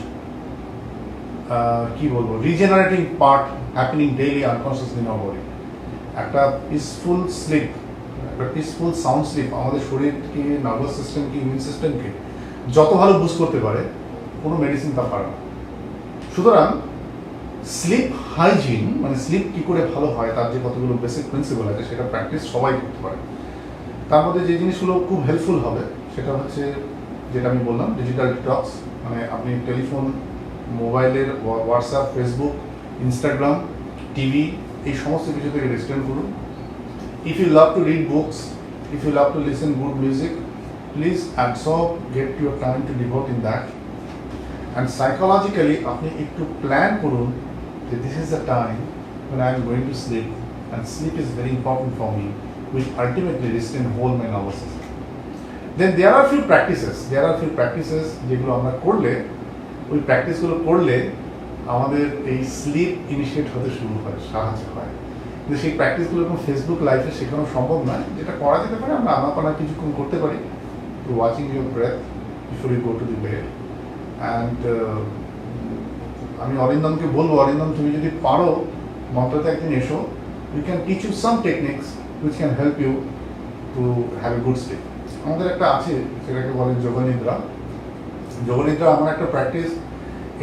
কি বলবো regenerating part happening daily unconsciously in our body. একটা পিসফুল স্লিপ, একটা পিসফুল সাউন্ড স্লিপ আমাদের শরীরকে, নার্ভাস সিস্টেমকে, ইমিউন সিস্টেমকে যত ভালো বুস্ট করতে পারে, কোনো মেডিসিন তা পারে না। সুতরাং স্লিপ হাইজিন, মানে স্লিপ কী করে ভালো হয়, তার যে কতগুলো বেসিক প্রিন্সিপাল আছে, সেটা প্র্যাকটিস সবাই করতে পারে। তার মধ্যে যে জিনিসগুলো খুব হেল্পফুল হবে, সেটা হচ্ছে যেটা আমি বললাম, ডিজিটাল ডিটক্স। মানে আপনি টেলিফোন, মোবাইলের হোয়াটসঅ্যাপ, ফেসবুক, ইনস্টাগ্রাম, টিভি, এই সমস্ত কিছু থেকে রেস্ট্রেন করুন। If you love to read books, if you love to listen good music, please absorb, get your time to devote in that. And psychologically আপনি একটু প্ল্যান করুন that this is the time when I am going to sleep, and sleep is very important for me, which ultimately restrain whole my nervous system. Then there are few practices যেগুলো আমরা করলে, ওই প্র্যাকটিসগুলো করলে আমাদের এই slip initiate হতে শুরু হয়, সাহায্য হয়। কিন্তু সেই প্র্যাকটিসগুলো কোনো ফেসবুক লাইভে শেখানো সম্ভব নয়। যেটা করা যেতে পারে, আমরা আনাপানা কিছুক্ষণ করতে পারি, watching your breath before you go to the bed. And আমি অরিন্দমকে বলবো, অরিন্দম তুমি যদি পারো মন্ত্রতে একদিন এসো, you can teach you some techniques which can help you to have a good sleep. আমাদের একটা আছে, সেটাকে বলে যোগনিদ্রা। যোগনিদ্রা আমার একটা প্র্যাকটিস,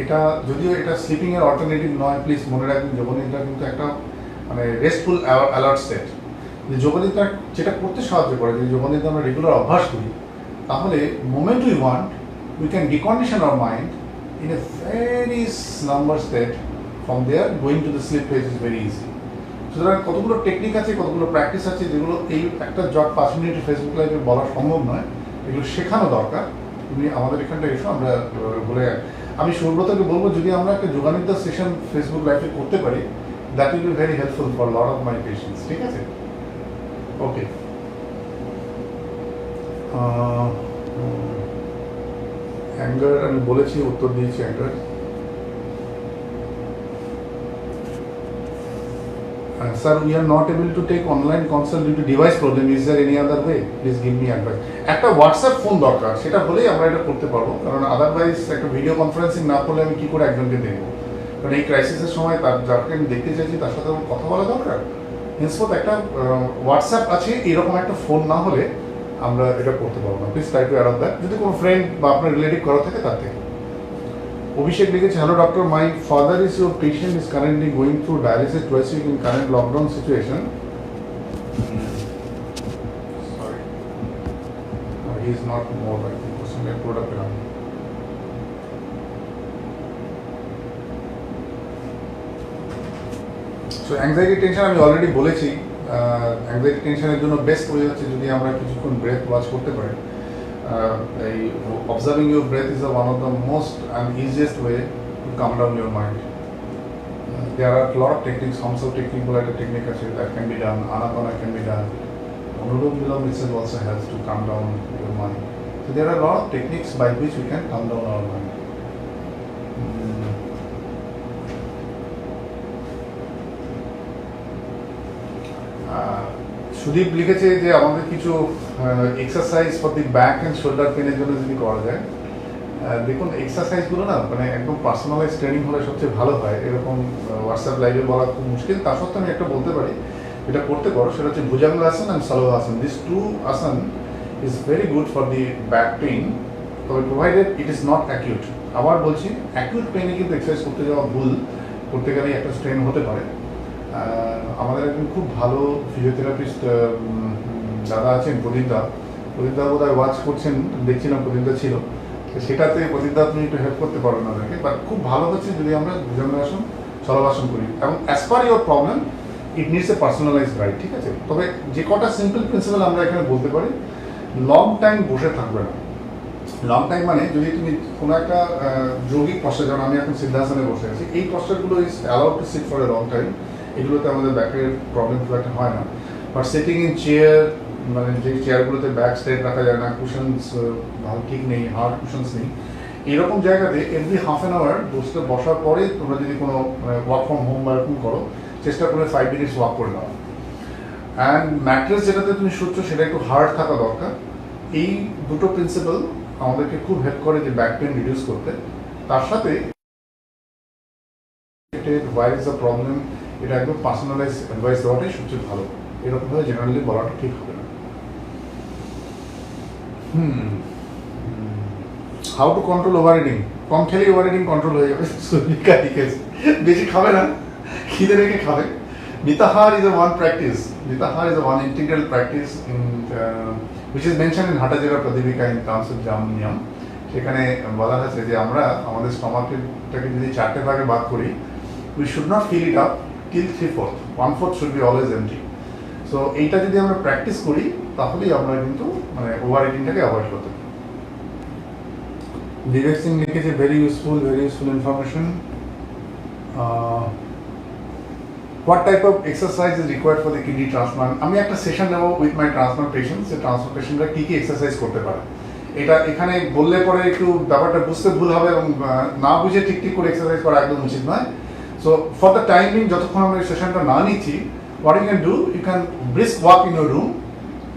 এটা যদিও এটা স্লিপিংয়ের অল্টারনেটিভ নয়, প্লিজ মনে রাখবেন যোগনিদ্রা কিন্তু একটা মানে রেস্টফুল অ্যালার্ট স্টেট। যে যোগনিদ্রা যেটা করতে সাহায্য করে, যদি যোগনিদ্রা আমরা রেগুলার অভ্যাস করি, তাহলে moment we want we can decondition our mind in a very slumber state. From there going to the sleep phase is very easy. সুতরাং কতগুলো টেকনিক আছে, কতগুলো প্র্যাকটিস আছে, যেগুলো এই একটা জব 5 মিনিট ফেসবুক লাইভে বলা সম্ভব নয়, এগুলো শেখানো দরকার। তুমি আমাদের এখানটা এসো, আমরা বলে, আমি সুব্রতকে বলবো যদি আমরা একটা যোগানিদ্রা সেশন ফেসবুক লাইভে করতে পারি, that will be very helpful for lot of my patients. ঠিক আছে, ওকে। অ্যাঙ্গার আমি বলেছি, উত্তর দিয়েছি anger. Sir, we are not able to take online consult due to device problem. Is there any other way? Please give me advice. একটা WhatsApp phone দরকার, সেটা হলেই আমরা এটা করতে পারবো। কারণ আদারওয়াইজ একটা ভিডিও কনফারেন্সিং না করলে আমি কি করে একজনকে দেখবো? কারণ এই ক্রাইসিসের সময় তার যাকে আমি দেখতে চাইছি তার সাথে আমার কথা বলা দরকার। হেন্সফোর্থ একটা হোয়াটসঅ্যাপ আছে, এরকম একটা ফোন না হলে আমরা এটা করতে পারবো না। Please try to adapt that, যদি কোনো ফ্রেন্ড বা আপনার রিলেটিভ করা থাকে তার থেকে। অভিষেক লিখেছে, hello doctor, my father is your patient, is currently going through dialysis twice week in current lockdown situation. Sorry, he is not more, I think question product পেলাম। সো অ্যাংজাইটি টেনশন আমি অলরেডি বলেছি, anxiety টেনশনের জন্য best way হচ্ছে যদি আমরা কিছুক্ষণ ব্রেথ ওয়াচ করতে পারি। এই observing your breath is one of the most and easiest way to calm down your mind. There are a lot of techniques, Hamsa technique বলে একটা টেকনিক আছে, that can be done, Anapana can be done, Anulom Vilom itself also helps to calm down your mind. So there are a lot of techniques by which we can calm down our mind. Sudip লিখেছে যে আমাদের কিছু exercise for the back and shoulder পেনের জন্য যদি করা যায়। দেখুন এক্সারসাইজগুলো না মানে একদম পার্সোনালাইজ ট্রেনিং হলে সবচেয়ে ভালো হয়, এরকম হোয়াটসঅ্যাপ লাইভে বলা খুব মুশকিল। তার সত্ত্বেও আমি একটা বলতে পারি, এটা করতে পারো, সেটা হচ্ছে ভুজঙ্গ আসন অ্যান্ড সালো আসন। দিস টু আসন is very good for the back pain, তবে provided it is not acute. আবার বলছি, অ্যাকিউট পেইনে কিন্তু এক্সারসাইজ করতে যাওয়া ভুল, করতে গেলে একটা স্ট্রেন হতে পারে। আমাদের একজন খুব ভালো ফিজিওথেরাপিস্ট দাদা আছেন, প্রদীপদা বোধ হয় ওয়াচ করছেন, দেখছিলাম প্রদীপদা ছিল, সেটাতে প্রদীপদা তুমি একটু হেল্প করতে পারো না আমাকে। বাট খুব ভালো হচ্ছে যদি আমরা ভুজঙ্গাসন সরবাসন করি, এবং as per your problem it needs a personalize guide. ঠিক আছে, তবে যে কটা সিম্পল প্রিন্সিপাল আমরা এখানে বলতে পারি, লং টাইম বসে থাকবে না। লং টাইম মানে যদি তুমি কোনো একটা যৌগিক পশ্চাৎ, যেমন আমি এখন সিদ্ধাসনে বসে আছি, এই পশ্চাৎগুলো is allowed to sit for a long time, এগুলোতে আমাদের ব্যাকের প্রবলেম খুব একটা হয় না। বাট সিটিং ইন চেয়ার, মানে যে চেয়ারগুলোতে ব্যাক স্ট্রেট রাখা যায় না, কুশনস ভালো ঠিক নেই, হার্ড কুশনস নেই, এরকম জায়গাতে এভরি হাফ অ্যান আওয়ার বসার পরে তোমরা যদি কোনো ওয়ার্ক ফ্রম হোম বা এরকম করো, চেষ্টা করে 5 মিনিটস ওয়াক করে নেওয়া। অ্যান্ড ম্যাট্রেস যেটাতে তুমি শুচ্ছ সেটা একটু হার্ড থাকা দরকার। এই দুটো প্রিন্সিপাল আমাদেরকে খুব হেল্প করে যে ব্যাক পেন রিডিউস করতে। তার সাথে হোয়ার ইজ দ্য প্রবলেম, এটা একদম পার্সোনালাইজ অ্যাডভাইস দেওয়াটাই সবচেয়ে ভালো। এরকমভাবে জেনারেলি বলাটা ঠিক হবে না। How to control over eating? কম খেলেই ওভার ইটিং কন্ট্রোল হয়ে যাবে। বেশি খাবে না, খিদে রেখে খাবে। Nitahar is a one practice. Nitahar is a one integral practice in which is mentioned in Hattajira Pradipika in terms of Jam Niyam. সেখানে বলা হয়েছে যে আমরা আমাদের স্টমাকটাকে যদি 4টে ভাগে ভাগ করি, we should not fill it up till 3/4. 1/4 should be always empty. So এইটা যদি আমরা প্র্যাকটিস করি তাহলেই আমরা কিন্তু মানে ওভার ইটিংটাকে অ্যাভয়েড করতে পারি। বিবেক সিং লিখেছে very useful information. what type of exercise is required for the kidney transplant? আমি একটা সেশন নেব উইথ মাই ট্রান্সপ্লান্ট পেশেন্টস, যে ট্রান্সপ্লান্ট পেশেন্টরা কী কী এক্সারসাইজ করতে পারে। এটা এখানে বললে পরে একটু ব্যাপারটা বুঝতে ভুল হবে এবং না বুঝে ঠিক ঠিক করে এক্সারসাইজ করা একদম উচিত নয়। সো ফর দ্য টাইমিং যতক্ষণ আমরা এই সেশনটা না নিচ্ছি, what you can do, you can brisk walk in your room,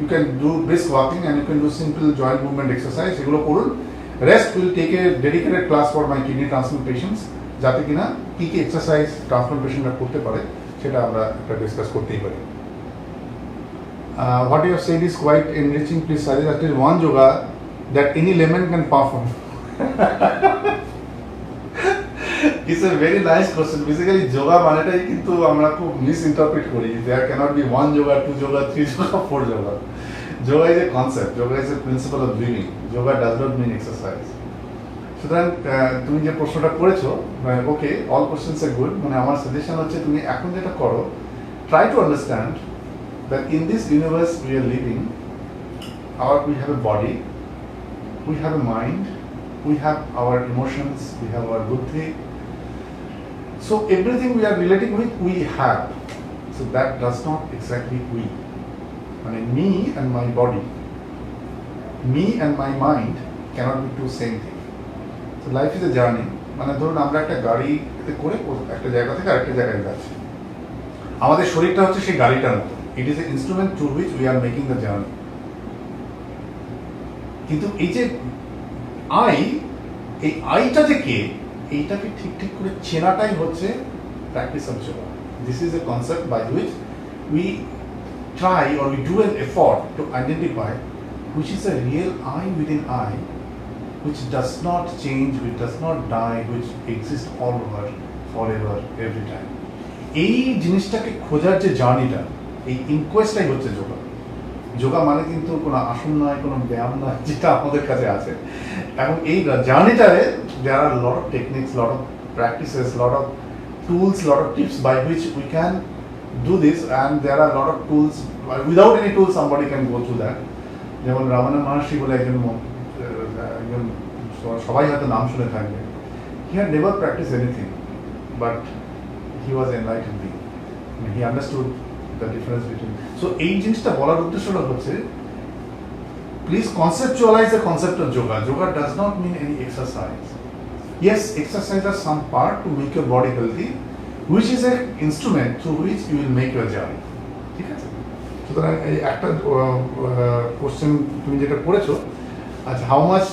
you can do brisk walking and you can do simple joint movement exercise, এগুলো করুন। Rest will take a dedicated class for my kidney transplant patients, যাতে কিনা কী কী exercise transplant পেশেন্টরা করতে পারে সেটা আমরা একটা discuss করতেই পারি। What you have said is quite enriching. Please suggest at least one yoga that any layman can perform. It's a very nice question. Basically, yoga মানেটাই কিন্তু আমরা খুব misinterpret করি. There cannot be one yoga, two yoga, three yoga, four yoga. Yoga is a concept. Yoga is a principle of living. Yoga does not mean exercise. সুতরাং তুমি যে প্রশ্নটা করেছো, okay, all questions are good, মানে আমার suggestion হচ্ছে তুমি এখন যেটা করো, try to understand that in this universe we are living, we have a body, we have a mind, we have our emotions, we have our বুদ্ধি, so everything we are relating with we have, so that does not exactly we, মানে me and my body, me and my mind cannot be to same thing. Life is a journey, মানে ধরুন আমরা একটা গাড়িতে করে একটা জায়গা থেকে আরেকটা জায়গায় যাচ্ছি, আমাদের শরীরটা হচ্ছে সেই গাড়িটার মতো, it is a instrument through which we are making the journey. কিন্তু এই যে এই আইটা যে কে, এইটাকে ঠিক ঠিক করে চেনাটাই হচ্ছে practice of yoga. This is a concept by which we try or we do an effort to identify which is a real I within I, which does not change, which does not die, which exists all over, forever, every time. এই জিনিসটাকে খোঁজার যে জার্নিটা, এই ইনকোয়েস্টটাই হচ্ছে যোগা। যোগা মানে কিন্তু কোনো আসন নয়, কোনো ব্যায়াম নয়, যেটা আমাদের কাছে আছে। এবং এই জার্নিটারে there are a lot of techniques, lot of practices, lot of tools, lot of tips by which we can do this, and there are a lot of tools. Without any tools somebody can go through that. যেমন রামানন্দ মহর্ষি বলে একজন সবাই হয়তো নাম শুনে থাকবে, he had never practiced anything but he was enlightened being. I mean, he understood the difference between, so এই জিনিসটা বলার উদ্দেশ্যটা হচ্ছে please conceptualize the concept of yoga. Yoga does not mean any exercise. Yes, exercise are some part to make your body healthy, which is an instrument through which you will make your journey. ঠিক আছে, সুতরাং এই একটা question তুমি যেটা করেছো, আচ্ছা, how much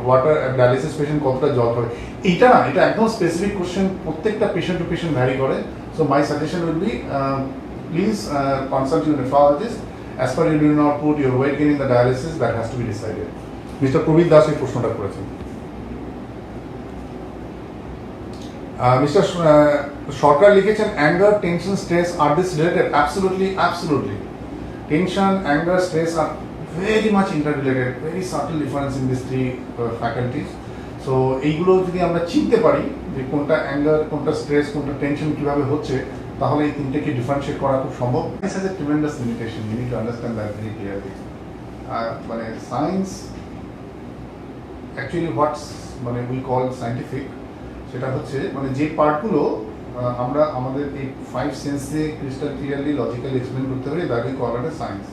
water dialysis patient কতটা জল খাবে, এটা না, এটা একদম স্পেসিফিক কোশ্চেন, প্রত্যেকটা পেশেন্ট টু পেশেন্ট ভ্যারি করে। So my suggestion will be please consult your nephrologist, as per your urine output, your weight gain in the dialysis, that has to be decided. Mister Prabir Das এই প্রশ্নটা করেছেন। Mister Sarkar লিখেছেন anger, tension, stress আর this related? Absolutely, absolutely. Tension, anger, stress R very much interrelated, very subtle difference in these three faculties. So এইগুলো যদি আমরা চিনতে পারি যে কোনটা অ্যাঙ্গার, কোনটা স্ট্রেস, কোনটা টেনশন কিভাবে হচ্ছে, তাহলে এই তিনটাকে ডিফারেন্সিয়েট করা খুব সম্ভব। This has a tremendous limitation, you need to understand that very clearly. মানে সায়েন্স অ্যাকচুয়ালি হোয়াটস মানে উই কল সায়েন্টিফিক, সেটা হচ্ছে মানে যে পার্টগুলো আমরা আমাদের এই ফাইভ সেন্সে ক্রিস্টাল ক্লিয়ারলি লজিক্যালি এক্সপ্লেন করতে পারি, that we call it a science.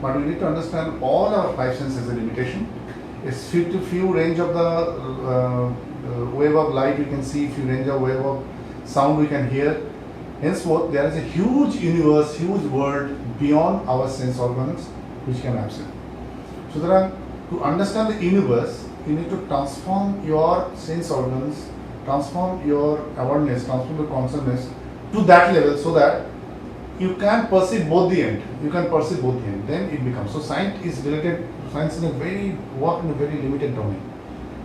But we need to understand all our five senses as a limitation. It's few range of the wave of light we can see, few range of wave of sound we can hear. Henceforth, there is a huge universe, huge world beyond our sense organs which can absent. So to understand the universe, you need to transform your sense organs, transform your awareness, transform your consciousness to that level so that you can perceive both the end. You can perceive both the end. Then it becomes. So science is related. Science in a very work in a very limited domain.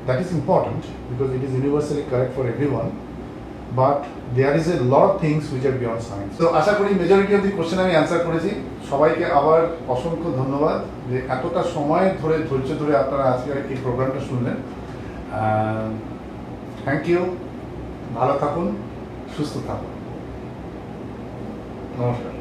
That is important because it is universally correct for everyone. But there is a lot of things which are beyond science. So আশা করি majority of the question আমি answer করেছি। সবাইকে আবার অসংখ্য ধন্যবাদ যে এতটা সময় ধরে ধৈর্য ধরে আপনারা আজকে এই প্রোগ্রামটা শুনলেন। থ্যাংক ইউ, ভালো থাকুন, সুস্থ থাকুন, নমস্কার।